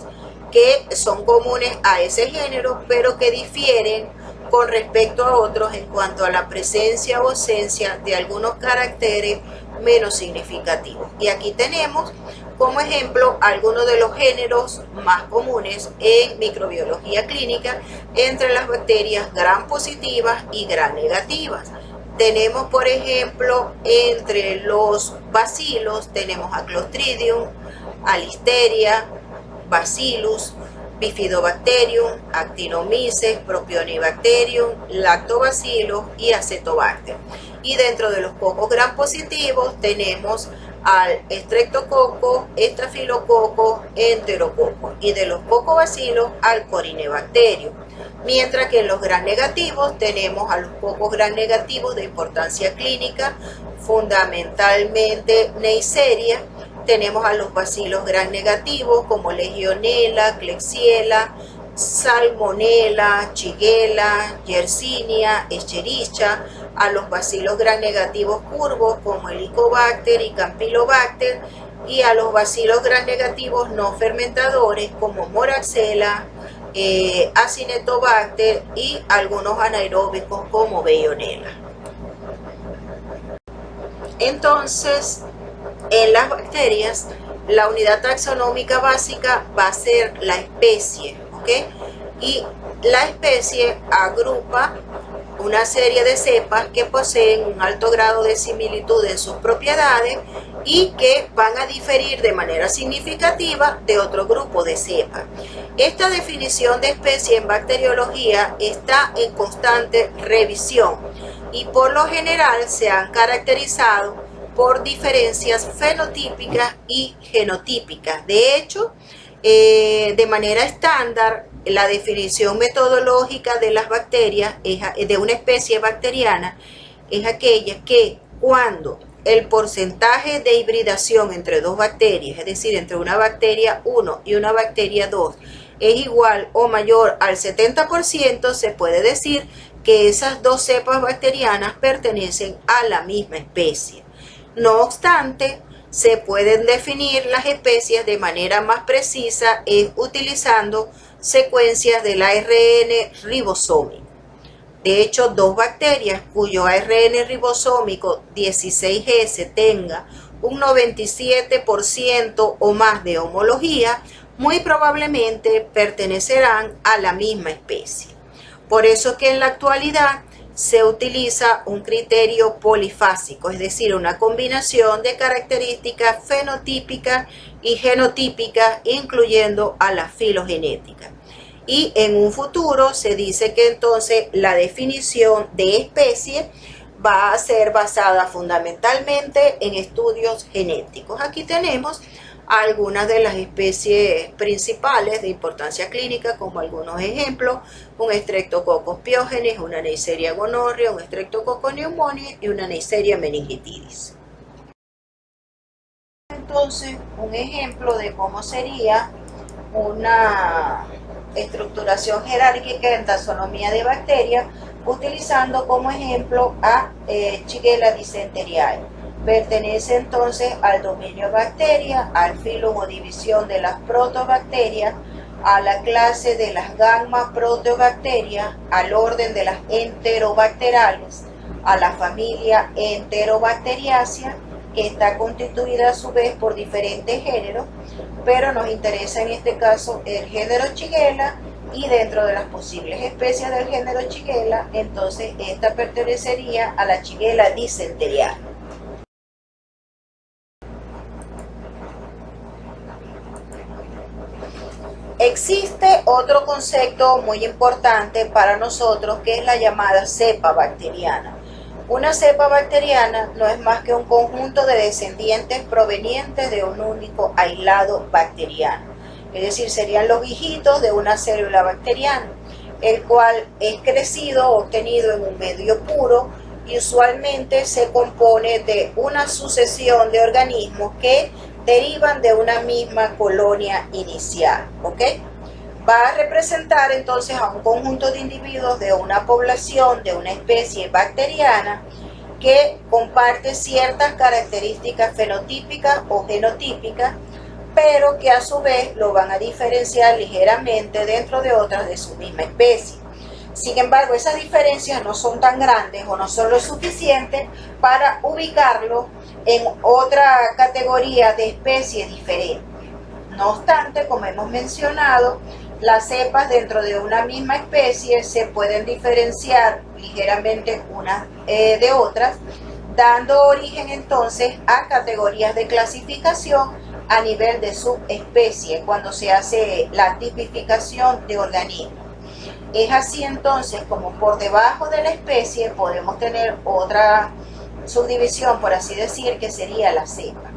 que son comunes a ese género, pero que difieren con respecto a otros en cuanto a la presencia o ausencia de algunos caracteres menos significativos. Y aquí tenemos como ejemplo algunos de los géneros más comunes en microbiología clínica entre las bacterias gram positivas y gram negativas. Tenemos, por ejemplo, entre los bacilos tenemos a Clostridium, a Listeria, Bacillus, Bifidobacterium, Actinomyces, Propionibacterium, Lactobacillus y Acetobacter. Y dentro de los cocos gram positivos tenemos al Streptococcus, Estafilococcus, Enterococcus, y de los cocobacilos al Corynebacterium. Mientras que en los gram negativos tenemos a los cocos gram negativos de importancia clínica, fundamentalmente Neisseria. Tenemos a los bacilos gram negativos como Legionella, Klebsiella, Salmonella, Shigella, Yersinia, Escherichia, a los bacilos gram negativos curvos como Helicobacter y Campylobacter, y a los bacilos gram negativos no fermentadores como Moraxella, Acinetobacter y algunos anaeróbicos como Veillonella. Entonces, en las bacterias, la unidad taxonómica básica va a ser la especie, ¿ok? Y la especie agrupa una serie de cepas que poseen un alto grado de similitud en sus propiedades y que van a diferir de manera significativa de otro grupo de cepas. Esta definición de especie en bacteriología está en constante revisión y por lo general se han caracterizado por diferencias fenotípicas y genotípicas. De hecho, de manera estándar, la definición metodológica de las bacterias, de una especie bacteriana, es aquella que cuando el porcentaje de hibridación entre dos bacterias, es decir, entre una bacteria 1 y una bacteria 2, es igual o mayor al 70%, se puede decir que esas dos cepas bacterianas pertenecen a la misma especie. No obstante, se pueden definir las especies de manera más precisa utilizando secuencias del ARN ribosómico. De hecho, dos bacterias cuyo ARN ribosómico 16S tenga un 97% o más de homología, muy probablemente pertenecerán a la misma especie. Por eso que en la actualidad se utiliza un criterio polifásico, es decir, una combinación de características fenotípicas y genotípicas, incluyendo a la filogenética. Y en un futuro se dice que entonces la definición de especie va a ser basada fundamentalmente en estudios genéticos. Aquí tenemos algunas de las especies principales de importancia clínica, como algunos ejemplos: un Streptococcus pyogenes, una Neisseria gonorrhea, un Streptococcus pneumoniae y una Neisseria meningitidis. Entonces, un ejemplo de cómo sería una estructuración jerárquica en taxonomía de bacterias, utilizando como ejemplo a Shigella dysenteriae. Pertenece entonces al dominio bacteria, al filo o división de las protobacterias, a la clase de las gamma proteobacterias, al orden de las enterobacterales, a la familia Enterobacteriaceae, que está constituida a su vez por diferentes géneros, pero nos interesa en este caso el género Shigella, y dentro de las posibles especies del género Shigella, entonces esta pertenecería a la Shigella dysenteriae. Existe otro concepto muy importante para nosotros, que es la llamada cepa bacteriana. Una cepa bacteriana no es más que un conjunto de descendientes provenientes de un único aislado bacteriano. Es decir, serían los hijitos de una célula bacteriana, el cual es crecido o obtenido en un medio puro y usualmente se compone de una sucesión de organismos que derivan de una misma colonia inicial, ¿ok? Va a representar entonces a un conjunto de individuos de una población de una especie bacteriana que comparte ciertas características fenotípicas o genotípicas, pero que a su vez lo van a diferenciar ligeramente dentro de otras de su misma especie. Sin embargo, esas diferencias no son tan grandes o no son lo suficiente para ubicarlo en otra categoría de especies diferentes. No obstante, como hemos mencionado, las cepas dentro de una misma especie se pueden diferenciar ligeramente unas de otras, dando origen entonces a categorías de clasificación a nivel de subespecie cuando se hace la tipificación de organismos. Es así entonces como por debajo de la especie podemos tener otra subdivisión, por así decir, que sería la cepa.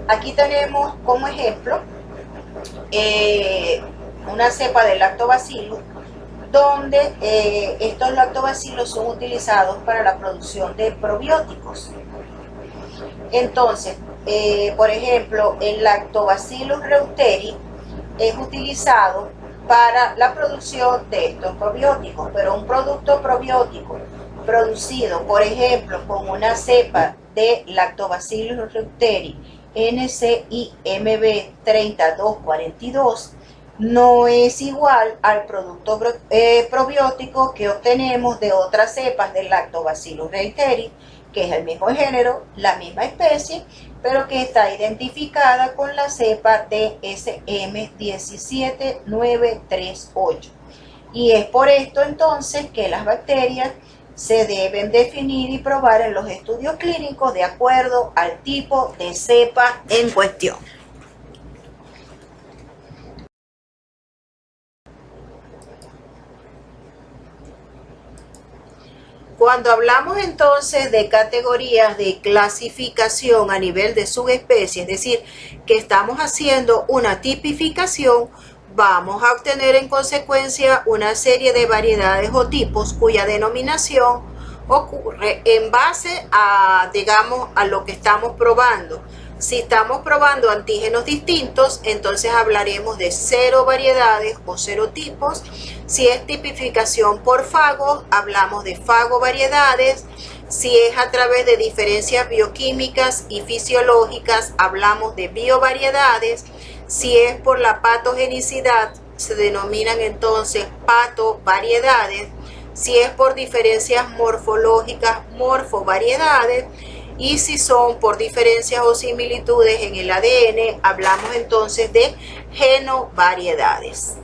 Aquí tenemos como ejemplo una cepa de Lactobacillus, donde estos lactobacilos son utilizados para la producción de probióticos. Entonces, por ejemplo, el Lactobacillus reuteri es utilizado para la producción de estos probióticos, pero un producto probiótico producido, por ejemplo, con una cepa de Lactobacillus reuteri NCIMB 3242, no es igual al producto probiótico que obtenemos de otras cepas del Lactobacillus reuteri, que es el mismo género, la misma especie, pero que está identificada con la cepa DSM 17938. Y es por esto entonces que las bacterias se deben definir y probar en los estudios clínicos de acuerdo al tipo de cepa en cuestión. Cuando hablamos entonces de categorías de clasificación a nivel de subespecie, es decir, que estamos haciendo una tipificación, vamos a obtener en consecuencia una serie de variedades o tipos cuya denominación ocurre en base a, digamos, a lo que estamos probando. Si estamos probando antígenos distintos, entonces hablaremos de 0 variedades o 0 tipos. Si es tipificación por fagos, hablamos de fagovariedades. Si es a través de diferencias bioquímicas y fisiológicas, hablamos de biovariedades. Si es por la patogenicidad, se denominan entonces patovariedades. Si es por diferencias morfológicas, morfovariedades. Y si son por diferencias o similitudes en el ADN, hablamos entonces de genovariedades.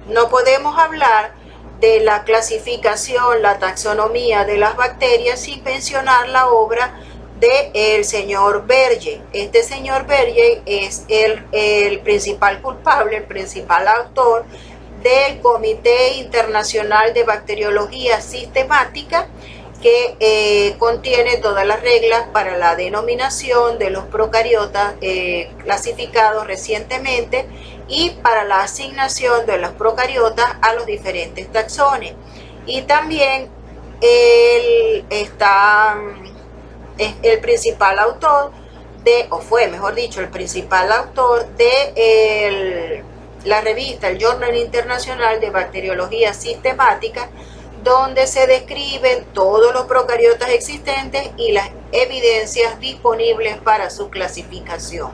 No podemos hablar de la clasificación, la taxonomía de las bacterias sin mencionar la obra del señor Berger. Este señor Berger es el principal culpable, el principal autor del Comité Internacional de Bacteriología Sistemática, que contiene todas las reglas para la denominación de los procariotas clasificados recientemente y para la asignación de los procariotas a los diferentes taxones. Y también él está, es el principal autor de, o fue mejor dicho, el principal autor de la revista, el Journal Internacional de Bacteriología Sistemática, donde se describen todos los procariotas existentes y las evidencias disponibles para su clasificación.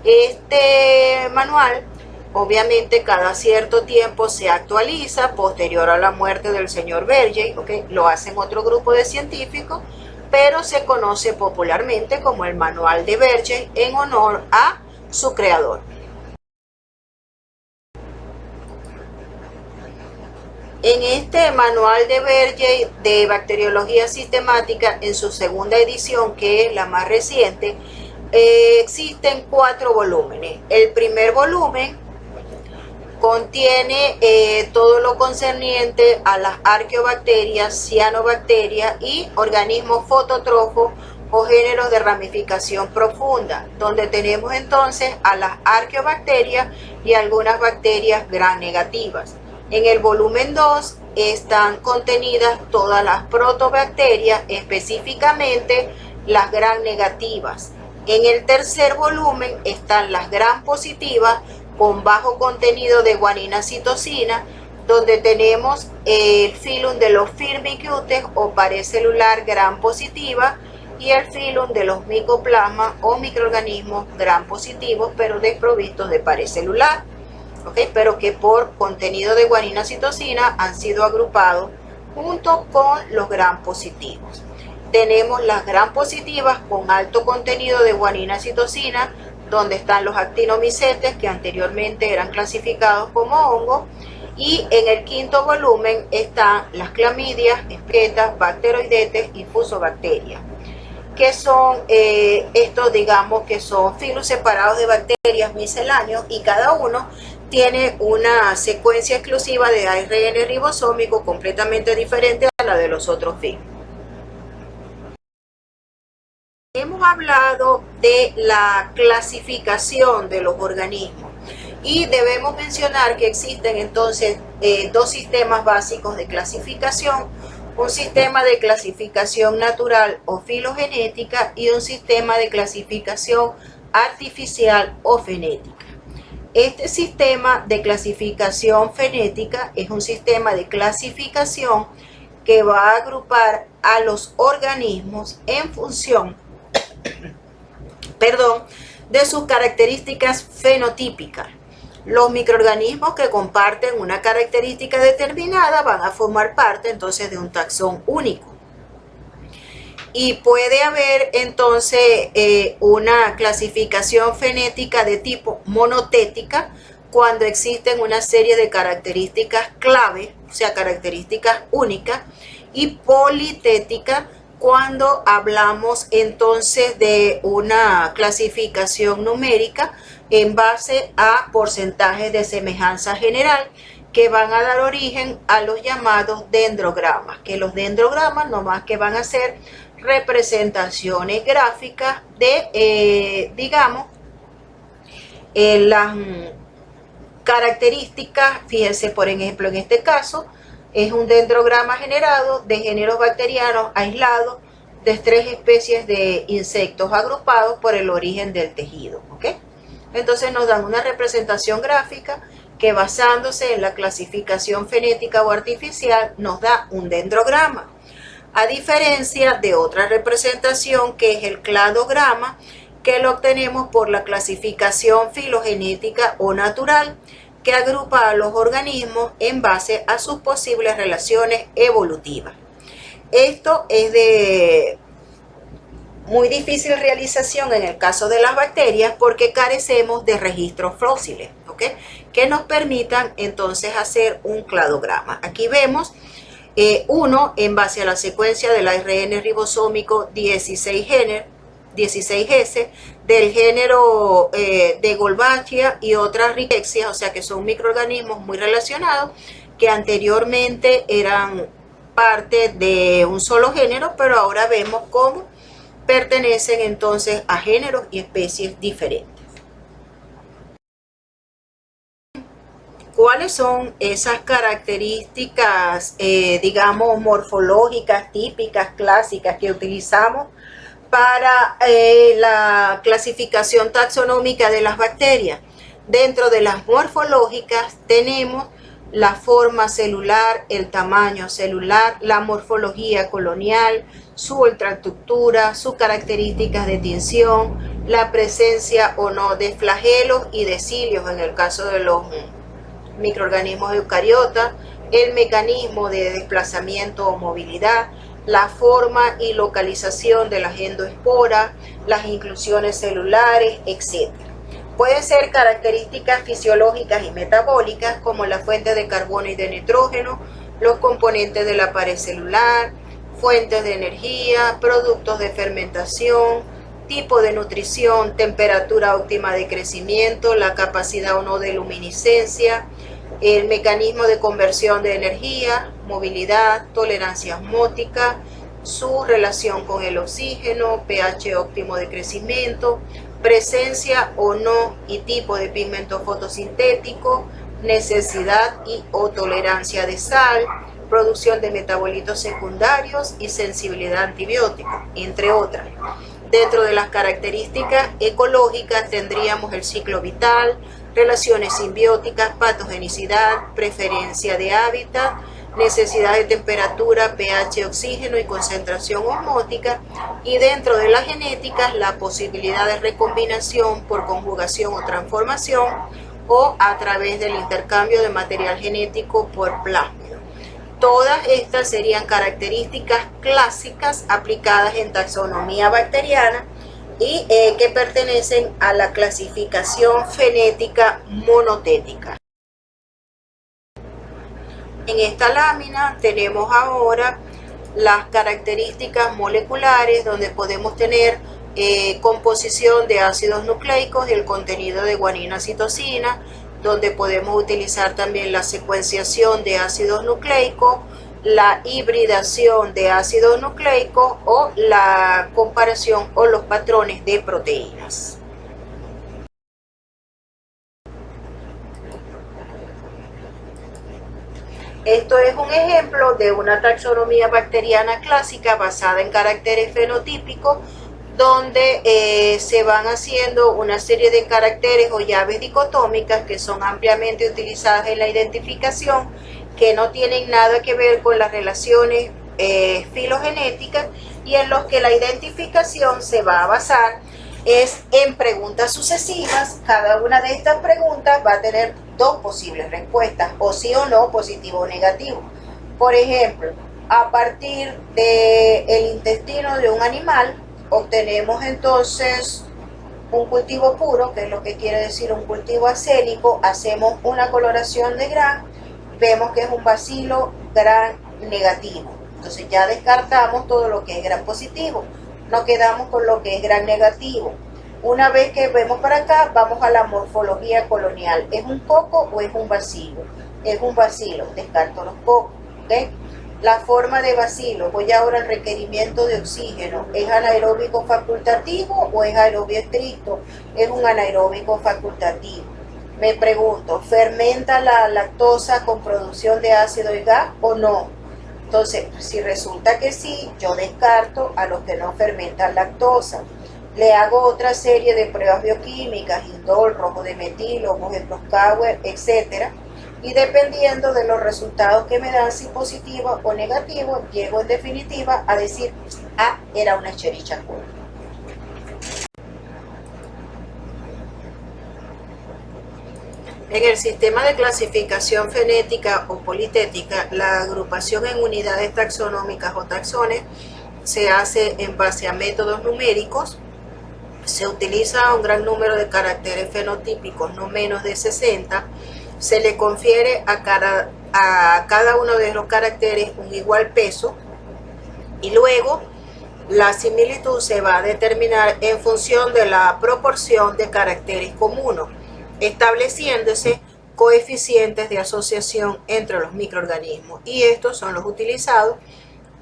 Este manual, obviamente, cada cierto tiempo se actualiza posterior a la muerte del señor Berger, ¿okay? Lo hacen otro grupo de científicos, pero se conoce popularmente como el Manual de Berger en honor a su creador. En este manual de Berger de bacteriología sistemática, en su segunda edición, que es la más reciente, existen 4 volúmenes. El primer volumen contiene todo lo concerniente a las arqueobacterias, cianobacterias y organismos fotótrofos o géneros de ramificación profunda, donde tenemos entonces a las arqueobacterias y algunas bacterias gram negativas. En el volumen 2 están contenidas todas las protobacterias, específicamente las gram negativas. En el tercer volumen están las gram positivas con bajo contenido de guanina citosina, donde tenemos el filum de los firmicutes o pared celular gram positiva y el filum de los micoplasmas o microorganismos gram positivos, pero desprovistos de pared celular, ¿okay? Pero que por contenido de guanina citosina han sido agrupados junto con los gram positivos. Tenemos las gram positivas con alto contenido de guanina citosina, donde están los actinomicetes que anteriormente eran clasificados como hongos, y en el quinto volumen están las clamidias, espiretas, bacteroidetes y fusobacterias, que son estos, digamos que son filos separados de bacterias misceláneos, y cada uno tiene una secuencia exclusiva de ARN ribosómico completamente diferente a la de los otros filos. Hemos hablado de la clasificación de los organismos y debemos mencionar que existen entonces dos sistemas básicos de clasificación: un sistema de clasificación natural o filogenética y un sistema de clasificación artificial o fenética. Este sistema de clasificación fenética es un sistema de clasificación que va a agrupar a los organismos en función de sus características fenotípicas. Los microorganismos que comparten una característica determinada van a formar parte entonces de un taxón único. Y puede haber entonces una clasificación fenética de tipo monotética cuando existen una serie de características clave, o sea, características únicas, y politética cuando hablamos entonces de una clasificación numérica en base a porcentajes de semejanza general que van a dar origen a los llamados dendrogramas, que los dendrogramas no más que van a ser representaciones gráficas de, digamos, las características. Fíjense, por ejemplo, en este caso es un dendrograma generado de géneros bacterianos aislados de 3 especies de insectos agrupados por el origen del tejido, ¿ok? Entonces nos dan una representación gráfica que, basándose en la clasificación fenética o artificial, nos da un dendrograma, a diferencia de otra representación que es el cladograma, que lo obtenemos por la clasificación filogenética o natural, que agrupa a los organismos en base a sus posibles relaciones evolutivas. Esto es de muy difícil realización en el caso de las bacterias porque carecemos de registros fósiles, ¿ok?, que nos permitan entonces hacer un cladograma. Aquí vemos uno en base a la secuencia del ARN ribosómico 16S del género de Golbachia y otras riquexias, o sea que son microorganismos muy relacionados que anteriormente eran parte de un solo género, pero ahora vemos cómo pertenecen entonces a géneros y especies diferentes. ¿Cuáles son esas características, digamos, morfológicas, típicas, clásicas que utilizamos para la clasificación taxonómica de las bacterias? Dentro de las morfológicas tenemos la forma celular, el tamaño celular, la morfología colonial, su ultraestructura, sus características de tinción, la presencia o no de flagelos y de cilios en el caso de los microorganismos eucariotas, el mecanismo de desplazamiento o movilidad, la forma y localización de las endoesporas, las inclusiones celulares, etc. Pueden ser características fisiológicas y metabólicas como la fuente de carbono y de nitrógeno, los componentes de la pared celular, fuentes de energía, productos de fermentación, tipo de nutrición, temperatura óptima de crecimiento, la capacidad o no de luminiscencia, el mecanismo de conversión de energía, movilidad, tolerancia osmótica, su relación con el oxígeno, pH óptimo de crecimiento, presencia o no y tipo de pigmento fotosintético, necesidad y o tolerancia de sal, producción de metabolitos secundarios y sensibilidad a antibióticos, entre otras. Dentro de las características ecológicas tendríamos el ciclo vital, relaciones simbióticas, patogenicidad, preferencia de hábitat, necesidad de temperatura, pH, oxígeno y concentración osmótica, y dentro de la genética la posibilidad de recombinación por conjugación o transformación o a través del intercambio de material genético por plásmido. Todas estas serían características clásicas aplicadas en taxonomía bacteriana y que pertenecen a la clasificación fenética monotética. En esta lámina tenemos ahora las características moleculares, donde podemos tener composición de ácidos nucleicos, el contenido de guanina citosina, donde podemos utilizar también la secuenciación de ácidos nucleicos, la hibridación de ácidos nucleicos o la comparación o los patrones de proteínas. Esto es un ejemplo de una taxonomía bacteriana clásica basada en caracteres fenotípicos, donde se van haciendo una serie de caracteres o llaves dicotómicas que son ampliamente utilizadas en la identificación, que no tienen nada que ver con las relaciones filogenéticas, y en los que la identificación se va a basar es en preguntas sucesivas. Cada una de estas preguntas va a tener dos posibles respuestas, o sí o no, positivo o negativo. Por ejemplo, a partir del intestino de un animal obtenemos entonces un cultivo puro, que es lo que quiere decir un cultivo acélico. Hacemos una coloración de Gram, vemos que es un bacilo Gram negativo. Entonces ya descartamos todo lo que es Gram positivo, nos quedamos con lo que es Gram negativo. Una vez que vemos para acá, vamos a la morfología colonial. ¿Es un coco o es un bacilo? Es un bacilo, descarto los cocos. ¿Okay? La forma de bacilo, voy ahora al requerimiento de oxígeno. ¿Es anaeróbico facultativo o es aerobio estricto? Es un anaeróbico facultativo. Me pregunto, ¿fermenta la lactosa con producción de ácido y gas o no? Entonces, si resulta que sí, yo descarto a los que no fermentan lactosa. Le hago otra serie de pruebas bioquímicas, indol, rojo de metilo, Mogen-Proskauer, etc. Y dependiendo de los resultados que me dan, si positivo o negativo, llego en definitiva a decir, ah, era una Escherichia coli. En el sistema de clasificación fenética o politética, la agrupación en unidades taxonómicas o taxones se hace en base a métodos numéricos. Se utiliza un gran número de caracteres fenotípicos, no menos de 60. Se le confiere a cada uno de los caracteres un igual peso, y luego la similitud se va a determinar en función de la proporción de caracteres comunes, estableciéndose coeficientes de asociación entre los microorganismos, y estos son los utilizados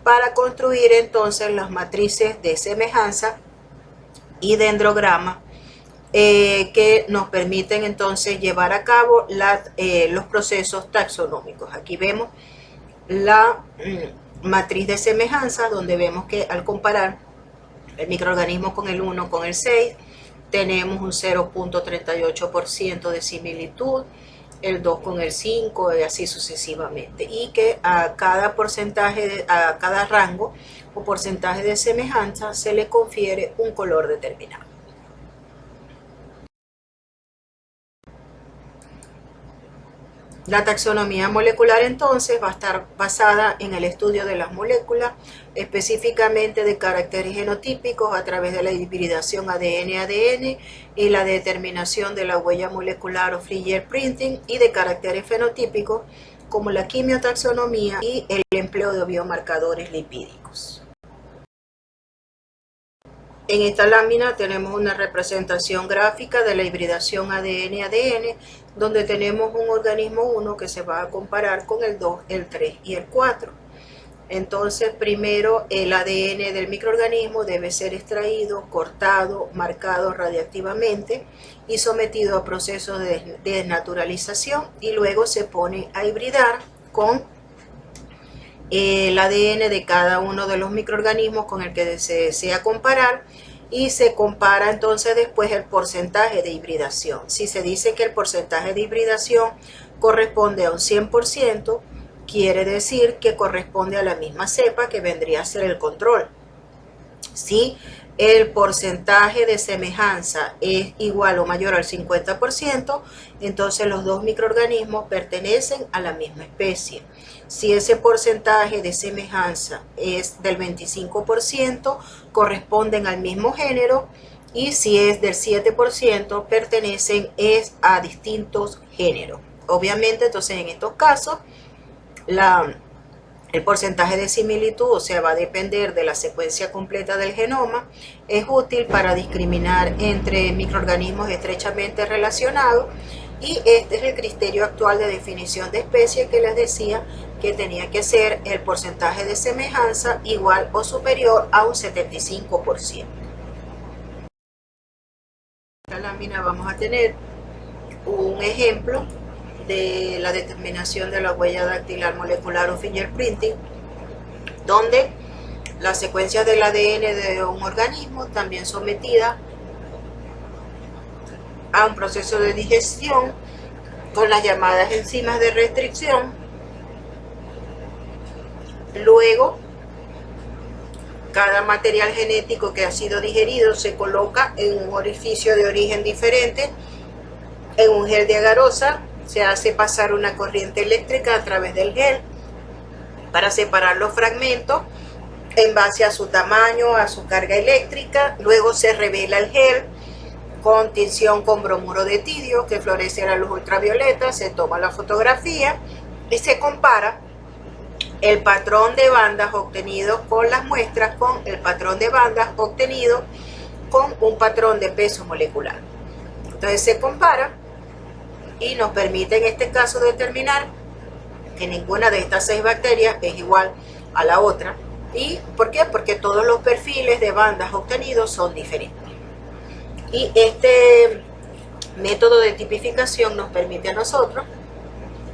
para construir entonces las matrices de semejanza y dendrograma que nos permiten entonces llevar a cabo los procesos taxonómicos. Aquí vemos la matriz de semejanza, donde vemos que al comparar el microorganismo con el 1 con el 6, tenemos un 0.38% de similitud, el 2 con el 5 y así sucesivamente, y que a cada porcentaje, a cada rango o porcentaje de semejanza se le confiere un color determinado. La taxonomía molecular entonces va a estar basada en el estudio de las moléculas, específicamente de caracteres genotípicos a través de la hibridación ADN-ADN y la determinación de la huella molecular o fingerprinting, y de caracteres fenotípicos como la quimiotaxonomía y el empleo de biomarcadores lipídicos. En esta lámina tenemos una representación gráfica de la hibridación ADN-ADN, donde tenemos un organismo 1 que se va a comparar con el 2, el 3 y el 4. Entonces, primero el ADN del microorganismo debe ser extraído, cortado, marcado radiactivamente y sometido a procesos de desnaturalización, y luego se pone a hibridar con el ADN de cada uno de los microorganismos con el que se desea comparar, y se compara entonces después el porcentaje de hibridación. Si se dice que el porcentaje de hibridación corresponde a un 100%, quiere decir que corresponde a la misma cepa que vendría a ser el control. Si el porcentaje de semejanza es igual o mayor al 50%, entonces los dos microorganismos pertenecen a la misma especie. Si ese porcentaje de semejanza es del 25%, corresponden al mismo género, y si es del 7%, pertenecen a distintos géneros. Obviamente, entonces en estos casos, el porcentaje de similitud, o sea, va a depender de la secuencia completa del genoma. Es útil para discriminar entre microorganismos estrechamente relacionados, y este es el criterio actual de definición de especie que les decía que tenía que ser el porcentaje de semejanza igual o superior a un 75%. En esta lámina vamos a tener un ejemplo de la determinación de la huella dactilar molecular o fingerprinting, donde las secuencias del ADN de un organismo también sometidas a un proceso de digestión con las llamadas enzimas de restricción. Luego, cada material genético que ha sido digerido se coloca en un orificio de origen diferente, en un gel de agarosa. Se hace pasar una corriente eléctrica a través del gel para separar los fragmentos en base a su tamaño, a su carga eléctrica. Luego se revela el gel con tinción con bromuro de tidio que fluoresce a la luz ultravioleta. Se toma la fotografía y se compara el patrón de bandas obtenido con las muestras con el patrón de bandas obtenido con un patrón de peso molecular. Entonces se compara y nos permite en este caso determinar que ninguna de estas 6 bacterias es igual a la otra. ¿Y por qué? Porque todos los perfiles de bandas obtenidos son diferentes. Y este método de tipificación nos permite a nosotros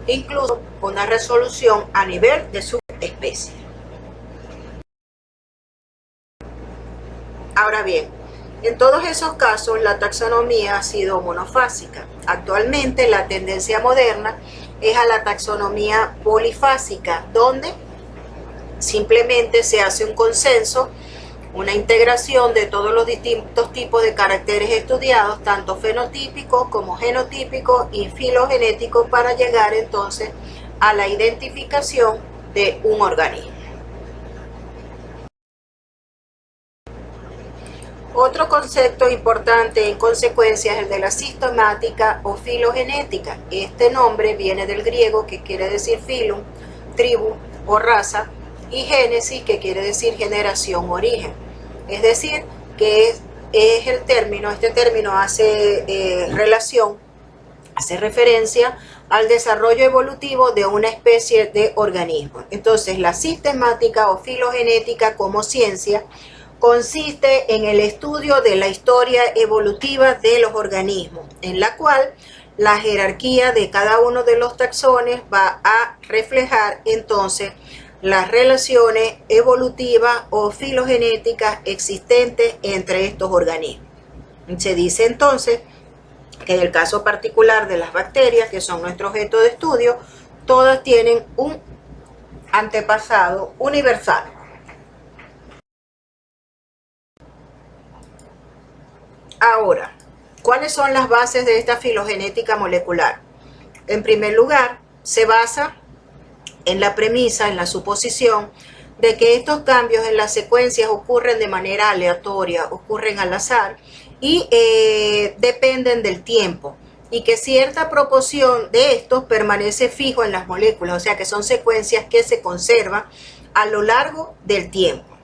incluso una resolución a nivel de subespecie. Ahora bien, en todos esos casos la taxonomía ha sido monofásica. Actualmente la tendencia moderna es a la taxonomía polifásica, donde simplemente se hace un consenso, una integración de todos los distintos tipos de caracteres estudiados, tanto fenotípicos como genotípicos y filogenéticos, para llegar entonces a la identificación de un organismo. Otro concepto importante en consecuencia es el de la sistemática o filogenética. Este nombre viene del griego, que quiere decir filum, tribu o raza, y génesis, que quiere decir generación, origen. Es decir, que es el término, este término hace referencia al desarrollo evolutivo de una especie de organismo. Entonces, la sistemática o filogenética como ciencia consiste en el estudio de la historia evolutiva de los organismos, en la cual la jerarquía de cada uno de los taxones va a reflejar entonces las relaciones evolutivas o filogenéticas existentes entre estos organismos. Se dice entonces que en el caso particular de las bacterias, que son nuestro objeto de estudio, todas tienen un antepasado universal. Ahora, ¿cuáles son las bases de esta filogenética molecular? En primer lugar, se basa en la premisa, en la suposición de que estos cambios en las secuencias ocurren de manera aleatoria, ocurren al azar y dependen del tiempo, y que cierta proporción de estos permanece fijo en las moléculas, o sea que son secuencias que se conservan a lo largo del tiempo.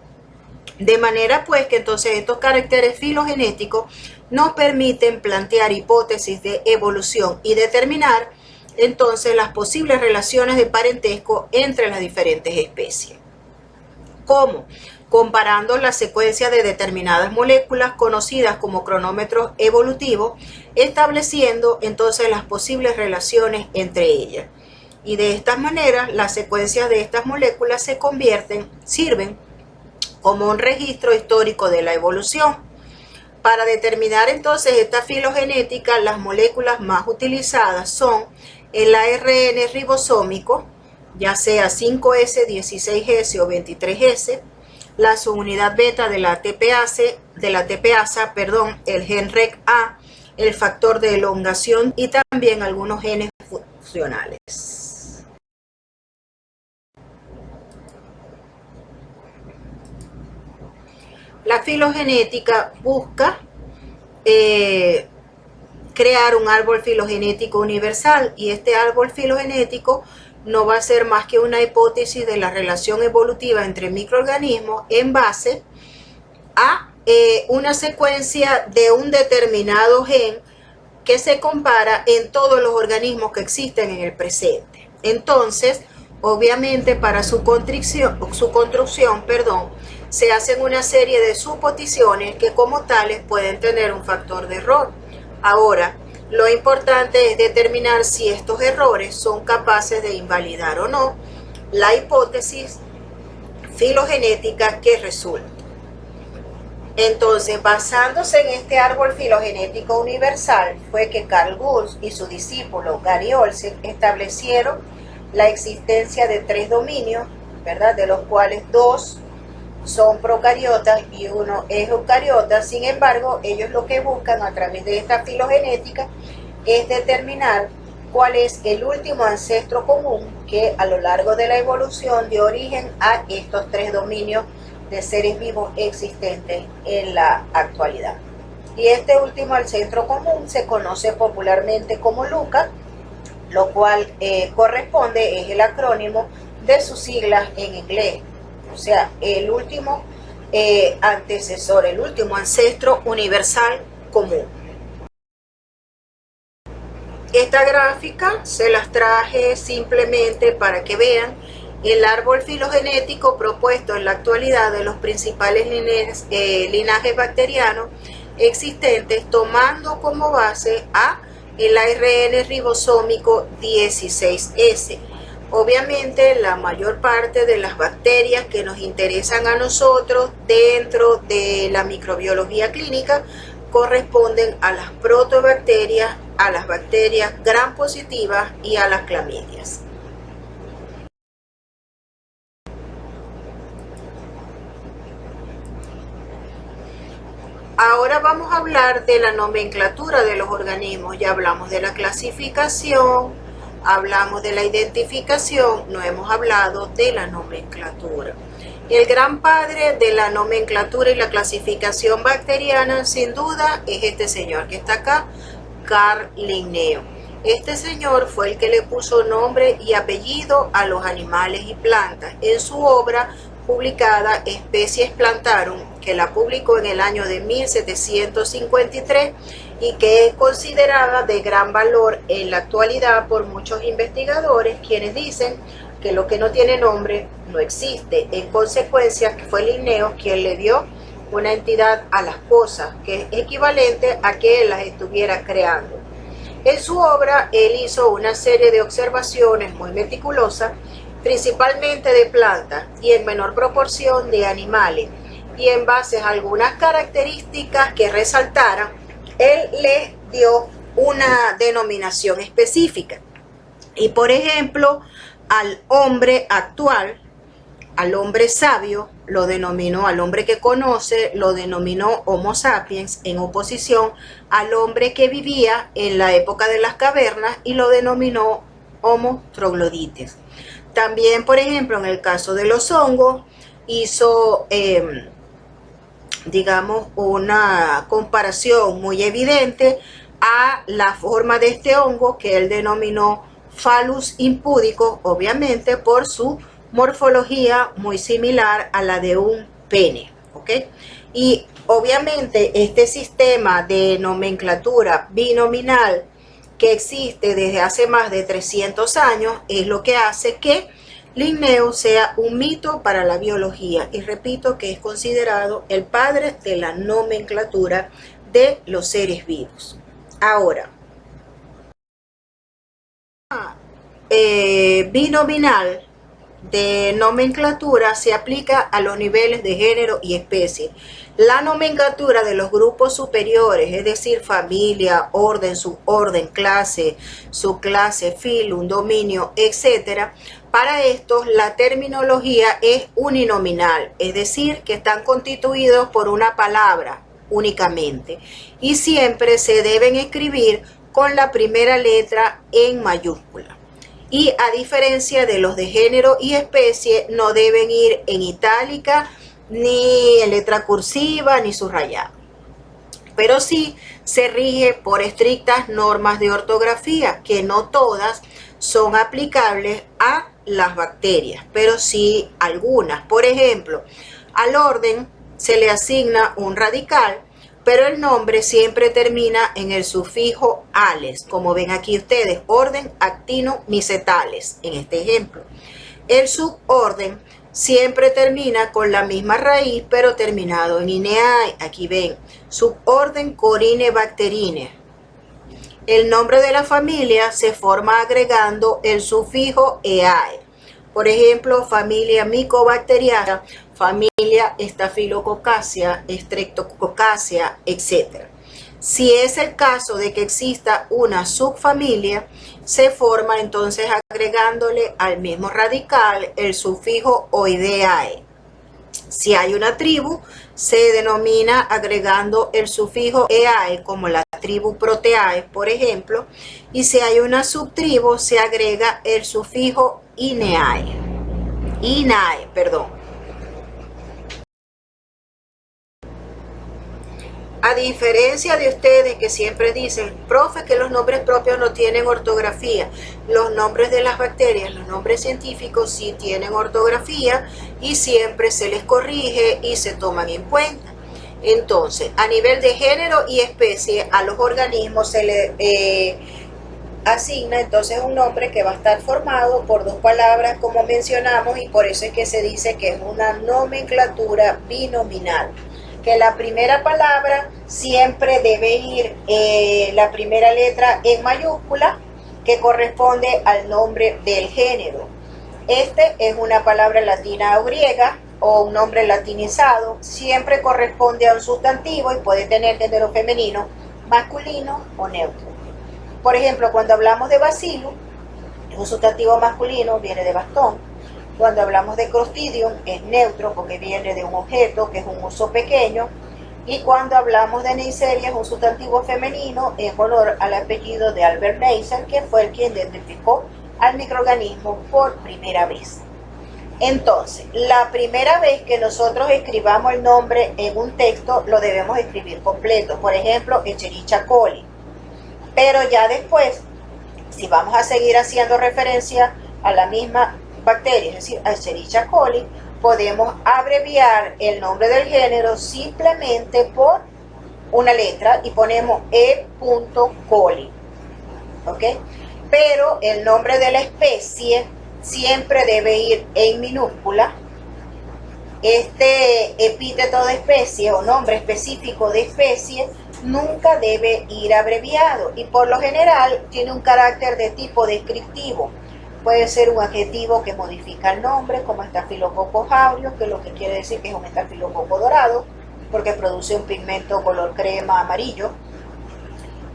De manera pues que entonces estos caracteres filogenéticos nos permiten plantear hipótesis de evolución y determinar entonces las posibles relaciones de parentesco entre las diferentes especies. ¿Cómo? Comparando la secuencia de determinadas moléculas conocidas como cronómetros evolutivos, estableciendo entonces las posibles relaciones entre ellas. Y de esta manera las secuencias de estas moléculas sirven como un registro histórico de la evolución. Para determinar entonces esta filogenética, las moléculas más utilizadas son el ARN ribosómico, ya sea 5S, 16S o 23S, la subunidad beta de la TPasa, el gen REC-A, el factor de elongación y también algunos genes funcionales. La filogenética busca crear un árbol filogenético universal, y este árbol filogenético no va a ser más que una hipótesis de la relación evolutiva entre microorganismos en base a una secuencia de un determinado gen que se compara en todos los organismos que existen en el presente. Entonces, obviamente para su construcción, se hacen una serie de suposiciones que como tales pueden tener un factor de error. Ahora, lo importante es determinar si estos errores son capaces de invalidar o no la hipótesis filogenética que resulta. Entonces, basándose en este árbol filogenético universal, fue que Carl Guth y su discípulo Gary Olsen establecieron la existencia de 3 dominios, ¿verdad? De los cuales 2 son procariotas y 1 es eucariota. Sin embargo, ellos lo que buscan a través de esta filogenética es determinar cuál es el último ancestro común que a lo largo de la evolución dio origen a estos 3 dominios de seres vivos existentes en la actualidad. Y este último ancestro común se conoce popularmente como LUCA, lo cual corresponde, es el acrónimo de sus siglas en inglés. O sea, el último antecesor, el último ancestro universal común. Esta gráfica se las traje simplemente para que vean el árbol filogenético propuesto en la actualidad de los principales linajes bacterianos existentes, tomando como base a el ARN ribosómico 16S. Obviamente, la mayor parte de las bacterias que nos interesan a nosotros dentro de la microbiología clínica corresponden a las protobacterias, a las bacterias gram positivas y a las clamidias. Ahora vamos a hablar de la nomenclatura de los organismos. Ya hablamos de la clasificación, hablamos de la identificación, no hemos hablado de la nomenclatura. El gran padre de la nomenclatura y la clasificación bacteriana, sin duda, es este señor que está acá, Carl Linneo. Este señor fue el que le puso nombre y apellido a los animales y plantas en su obra publicada Species Plantarum, que la publicó en el año de 1753 y que es considerada de gran valor en la actualidad por muchos investigadores, quienes dicen que lo que no tiene nombre no existe. En consecuencia, fue Linneo quien le dio una entidad a las cosas, que es equivalente a que él las estuviera creando. En su obra, él hizo una serie de observaciones muy meticulosas, principalmente de plantas y en menor proporción de animales, y en base a algunas características que resaltaran, él les dio una denominación específica. Y por ejemplo, al hombre actual, al hombre sabio, lo denominó, al hombre que conoce, lo denominó Homo sapiens, en oposición al hombre que vivía en la época de las cavernas y lo denominó Homo troglodytes. También, por ejemplo, en el caso de los hongos, hizo, digamos, una comparación muy evidente a la forma de este hongo que él denominó Phallus impúdico, obviamente por su morfología muy similar a la de un pene, ¿ok? Y obviamente este sistema de nomenclatura binominal que existe desde hace más de 300 años es lo que hace que Linneo sea un mito para la biología, y repito que es considerado el padre de la nomenclatura de los seres vivos. Ahora, binominal de nomenclatura se aplica a los niveles de género y especie. La nomenclatura de los grupos superiores, es decir, familia, orden, suborden, clase, subclase, filo, dominio, etc. Para estos, la terminología es uninominal, es decir, que están constituidos por una palabra únicamente y siempre se deben escribir con la primera letra en mayúscula. Y a diferencia de los de género y especie, no deben ir en itálica, ni en letra cursiva, ni subrayado. Pero sí se rige por estrictas normas de ortografía, que no todas son aplicables a las bacterias, pero sí algunas. Por ejemplo, al orden se le asigna un radical, pero el nombre siempre termina en el sufijo ales, como ven aquí ustedes, orden actinomycetales, en este ejemplo. El suborden siempre termina con la misma raíz, pero terminado en ineae. Aquí ven, suborden Corinebacterinae. El nombre de la familia se forma agregando el sufijo eae. Por ejemplo, familia Mycobacteriana, familia Staphylococcacea, Streptococcacea, etc. Si es el caso de que exista una subfamilia, se forma entonces agregándole al mismo radical el sufijo oideae. Si hay una tribu, se denomina agregando el sufijo eae, como la tribu Proteae, por ejemplo, y si hay una subtribu, se agrega el sufijo inae. A diferencia de ustedes que siempre dicen, profe, que los nombres propios no tienen ortografía, los nombres de las bacterias, los nombres científicos sí tienen ortografía y siempre se les corrige y se toman en cuenta. Entonces, a nivel de género y especie, a los organismos se les asigna entonces un nombre que va a estar formado por dos palabras, como mencionamos, y por eso es que se dice que es una nomenclatura binominal. Que la primera palabra siempre debe ir la primera letra en mayúscula, que corresponde al nombre del género. Este es una palabra latina o griega o un nombre latinizado, siempre corresponde a un sustantivo y puede tener género femenino, masculino o neutro. Por ejemplo, cuando hablamos de bacillus, es un sustantivo masculino, viene de bastón. Cuando hablamos de Clostridium es neutro porque viene de un objeto que es un oso pequeño. Y cuando hablamos de Neisseria es un sustantivo femenino en honor al apellido de Albert Neisser, que fue el quien identificó al microorganismo por primera vez. Entonces, la primera vez que nosotros escribamos el nombre en un texto, lo debemos escribir completo. Por ejemplo, Escherichia coli. Pero ya después, si vamos a seguir haciendo referencia a la misma bacteria, es decir, a Escherichia coli, podemos abreviar el nombre del género simplemente por una letra y ponemos E. coli, ¿ok? Pero el nombre de la especie siempre debe ir en minúscula. Este epíteto de especie o nombre específico de especie nunca debe ir abreviado y por lo general tiene un carácter de tipo descriptivo. Puede ser un adjetivo que modifica el nombre, como Staphylococcus aureus, que lo que quiere decir que es un estafilococo dorado, porque produce un pigmento color crema amarillo.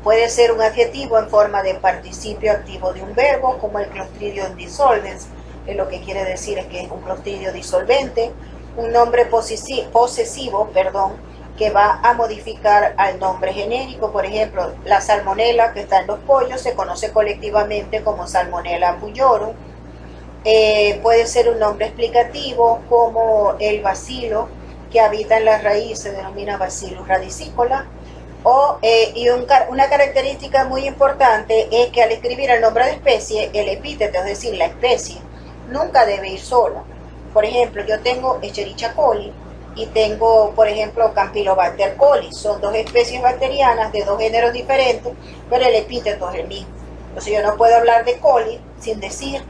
Puede ser un adjetivo en forma de participio activo de un verbo, como el Clostridium dissolvens, que lo que quiere decir es que es un clostridio disolvente. Un nombre posesivo, que va a modificar al nombre genérico. Por ejemplo, la salmonela que está en los pollos se conoce colectivamente como Salmonella bujiorum. Puede ser un nombre explicativo como el bacilo que habita en las raíces, se denomina Bacillus radicicola. Una característica muy importante es que al escribir el nombre de especie, el epíteto, es decir, la especie, nunca debe ir sola. Por ejemplo, yo tengo Escherichia coli y tengo, por ejemplo, Campylobacter coli. Son dos especies bacterianas de dos géneros diferentes, pero el epíteto es el mismo. Entonces yo no puedo hablar de coli sin decir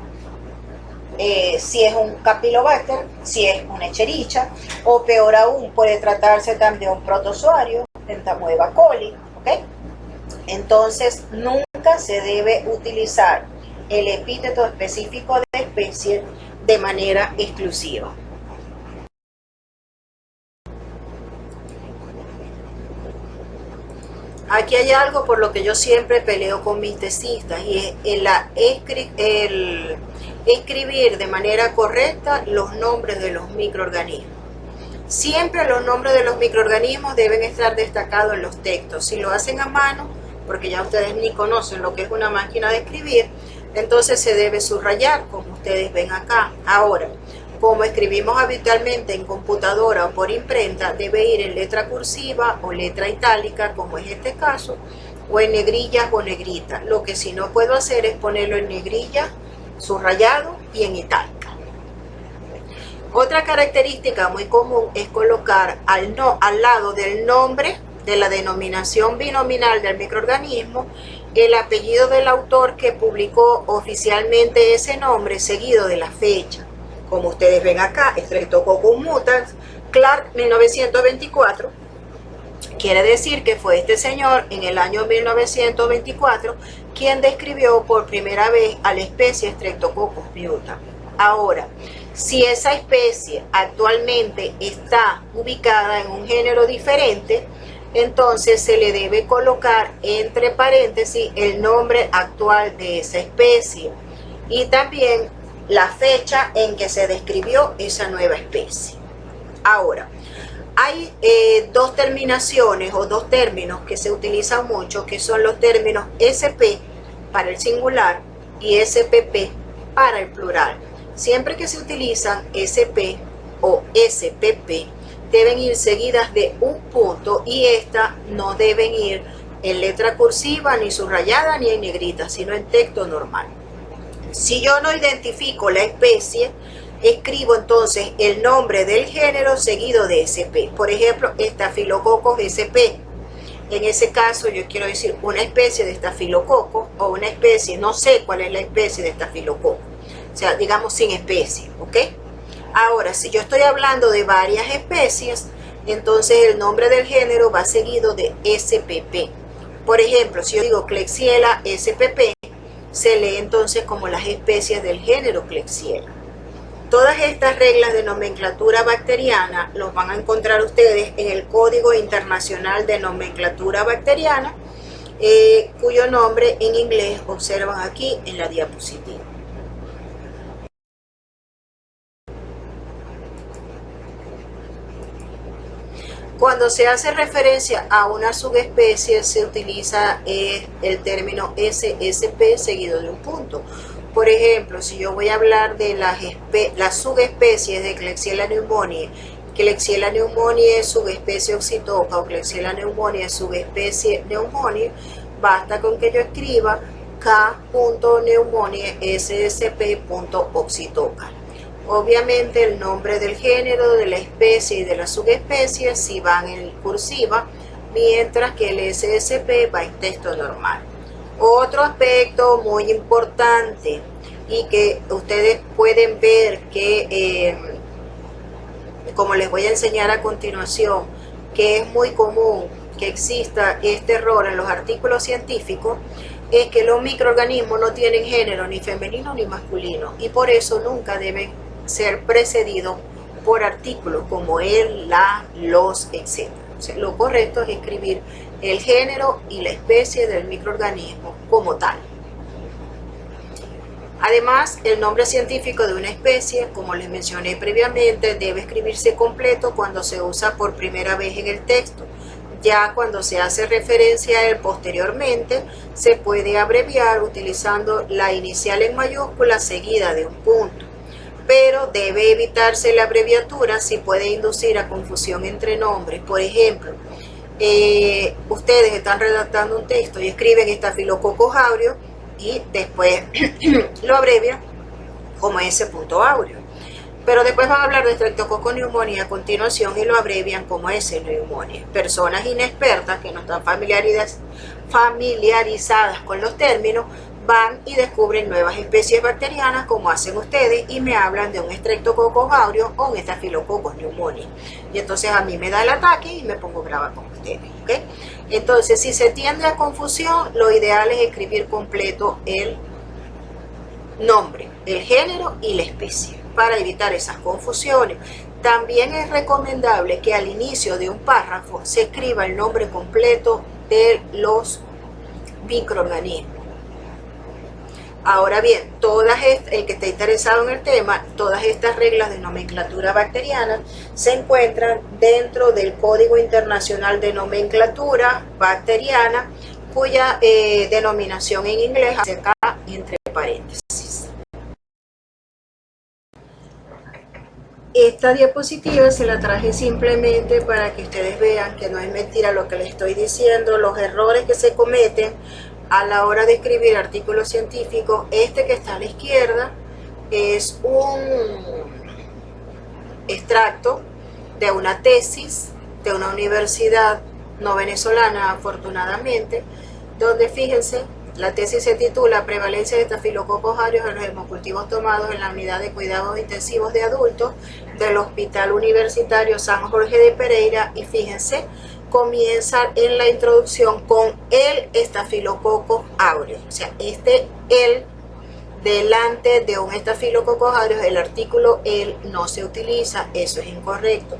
si es un Campylobacter, si es una Escherichia, o peor aún, puede tratarse también de un protozoario, Entamoeba coli, ¿ok? Entonces nunca se debe utilizar el epíteto específico de especie de manera exclusiva. Aquí hay algo por lo que yo siempre peleo con mis tesistas y es el escribir de manera correcta los nombres de los microorganismos. Siempre los nombres de los microorganismos deben estar destacados en los textos. Si lo hacen a mano, porque ya ustedes ni conocen lo que es una máquina de escribir, entonces se debe subrayar, como ustedes ven acá. Ahora, como escribimos habitualmente en computadora o por imprenta, debe ir en letra cursiva o letra itálica, como es este caso, o en negrillas o negrita. Lo que sí no puedo hacer es ponerlo en negrilla, subrayado y en itálica. Otra característica muy común es colocar al lado del nombre de la denominación binominal del microorganismo el apellido del autor que publicó oficialmente ese nombre, seguido de la fecha. Como ustedes ven acá, Streptococcus mutans, Clark, 1924, quiere decir que fue este señor en el año 1924 quien describió por primera vez a la especie Streptococcus mutans. Ahora, si esa especie actualmente está ubicada en un género diferente, entonces se le debe colocar entre paréntesis el nombre actual de esa especie y también la fecha en que se describió esa nueva especie. Ahora, hay dos terminaciones o dos términos que se utilizan mucho, que son los términos SP para el singular y SPP para el plural. Siempre que se utilizan SP o SPP, deben ir seguidas de un punto y estas no deben ir en letra cursiva, ni subrayada, ni en negrita, sino en texto normal. Si yo no identifico la especie, escribo entonces el nombre del género seguido de SP. Por ejemplo, Staphylococcus SP. En ese caso yo quiero decir una especie de Staphylococcus o una especie, no sé cuál es la especie de Staphylococcus. O sea, digamos sin especie, ¿ok? Ahora, si yo estoy hablando de varias especies, entonces el nombre del género va seguido de SPP. Por ejemplo, si yo digo Klebsiella SPP, se lee entonces como las especies del género Klebsiella. Todas estas reglas de nomenclatura bacteriana los van a encontrar ustedes en el Código Internacional de Nomenclatura Bacteriana, cuyo nombre en inglés observan aquí en la diapositiva. Cuando se hace referencia a una subespecie se utiliza el término SSP seguido de un punto. Por ejemplo, si yo voy a hablar de las subespecies de Klebsiella pneumoniae, Klebsiella pneumoniae subespecie oxytoca o Klebsiella pneumoniae subespecie pneumoniae, basta con que yo escriba K.pneumoniae SSP.oxytoca. Obviamente el nombre del género, de la especie y de la subespecie sí van en cursiva, mientras que el SSP va en texto normal. Otro aspecto muy importante y que ustedes pueden ver que, como les voy a enseñar a continuación, que es muy común que exista este error en los artículos científicos, es que los microorganismos no tienen género ni femenino ni masculino y por eso nunca deben ser precedidos por artículos como el, la, los, etc. O sea, lo correcto es escribir el género y la especie del microorganismo como tal. Además, el nombre científico de una especie, como les mencioné previamente, debe escribirse completo cuando se usa por primera vez en el texto. Ya cuando se hace referencia a él posteriormente, se puede abreviar utilizando la inicial en mayúscula seguida de un punto. Pero debe evitarse la abreviatura si puede inducir a confusión entre nombres. Por ejemplo, ustedes están redactando un texto y escriben Staphylococcus aureus y después lo abrevian como S.aureus. Pero después van a hablar de Streptococcus pneumoniae a continuación y lo abrevian como S. pneumoniae. Personas inexpertas que no están familiarizadas con los términos van y descubren nuevas especies bacterianas como hacen ustedes y me hablan de un Streptococcus aureus o un Staphylococcus pneumoniae. Y entonces a mí me da el ataque y me pongo brava con ustedes, ¿ok? Entonces, si se tiende a confusión, lo ideal es escribir completo el nombre, el género y la especie, para evitar esas confusiones. También es recomendable que al inicio de un párrafo se escriba el nombre completo de los microorganismos. Ahora bien, el que esté interesado en el tema, todas estas reglas de nomenclatura bacteriana se encuentran dentro del Código Internacional de Nomenclatura Bacteriana, cuya denominación en inglés hace acá entre paréntesis. Esta diapositiva se la traje simplemente para que ustedes vean que no es mentira lo que les estoy diciendo, los errores que se cometen a la hora de escribir artículos científicos. Este que está a la izquierda es un extracto de una tesis de una universidad no venezolana, afortunadamente, donde fíjense, la tesis se titula Prevalencia de estafilococos aureus en los hemocultivos tomados en la unidad de cuidados intensivos de adultos del Hospital Universitario San Jorge de Pereira, y fíjense, comienza en la introducción con el estafilococcus aureus, o sea, el delante de un estafilococcus aureus, el artículo el no se utiliza, eso es incorrecto.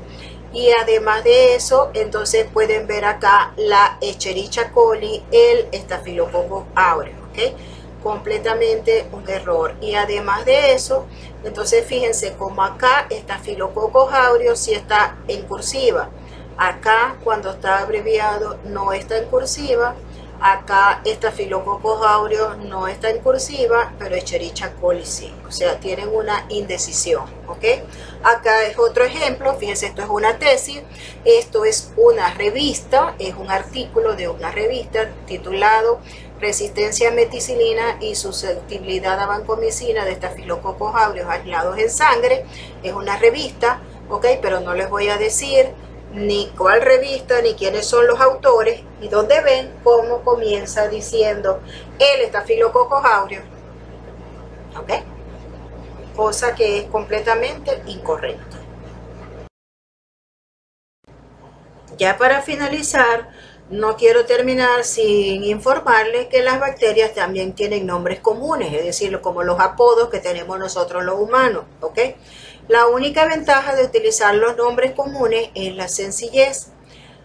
Y además de eso, entonces pueden ver acá la Escherichia coli, el estafilococcus aureus, ¿ok? Completamente un error. Y además de eso, entonces fíjense como acá estafilococcus aureus sí está en cursiva. Acá, cuando está abreviado, no está en cursiva. Acá estafilococcus aureus no está en cursiva, pero Escherichia coli sí. O sea, tienen una indecisión, ¿ok? Acá es otro ejemplo. Fíjense, esto es una tesis. Esto es una revista, es un artículo de una revista titulado Resistencia a meticilina y susceptibilidad a vancomicina de estafilococcus aureus aislados en sangre. Es una revista, ¿ok? Pero no les voy a decir ni cuál revista, ni quiénes son los autores, y donde ven cómo comienza diciendo el estafilococcus aureus, ¿ok? Cosa que es completamente incorrecta. Ya para finalizar, no quiero terminar sin informarles que las bacterias también tienen nombres comunes, es decir, como los apodos que tenemos nosotros los humanos, ¿ok? La única ventaja de utilizar los nombres comunes es la sencillez.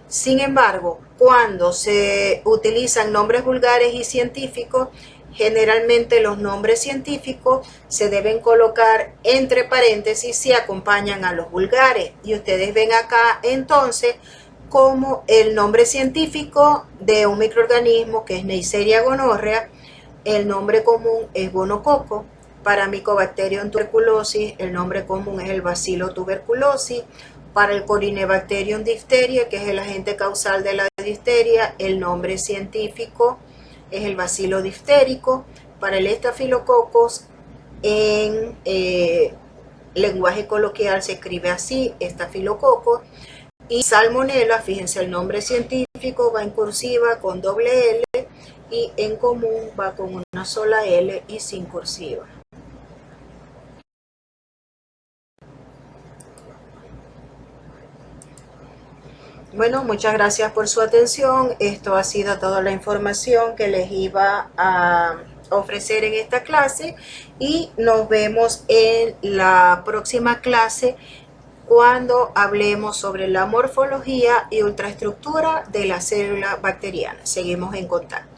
Sin embargo, cuando se utilizan nombres vulgares y científicos, generalmente los nombres científicos se deben colocar entre paréntesis si acompañan a los vulgares. Y ustedes ven acá entonces como el nombre científico de un microorganismo que es Neisseria gonorrhea, el nombre común es gonococo. Para Mycobacterium tuberculosis, el nombre común es el Bacillus tuberculosis. Para el Corynebacterium diphtheria, que es el agente causal de la difteria, el nombre científico es el Bacilo difterico. Para el Staphylococcus, en lenguaje coloquial se escribe así, Staphylococcus. Y Salmonella, fíjense, el nombre científico va en cursiva con doble L y en común va con una sola L y sin cursiva. Bueno, muchas gracias por su atención. Esto ha sido toda la información que les iba a ofrecer en esta clase y nos vemos en la próxima clase cuando hablemos sobre la morfología y ultraestructura de la célula bacteriana. Seguimos en contacto.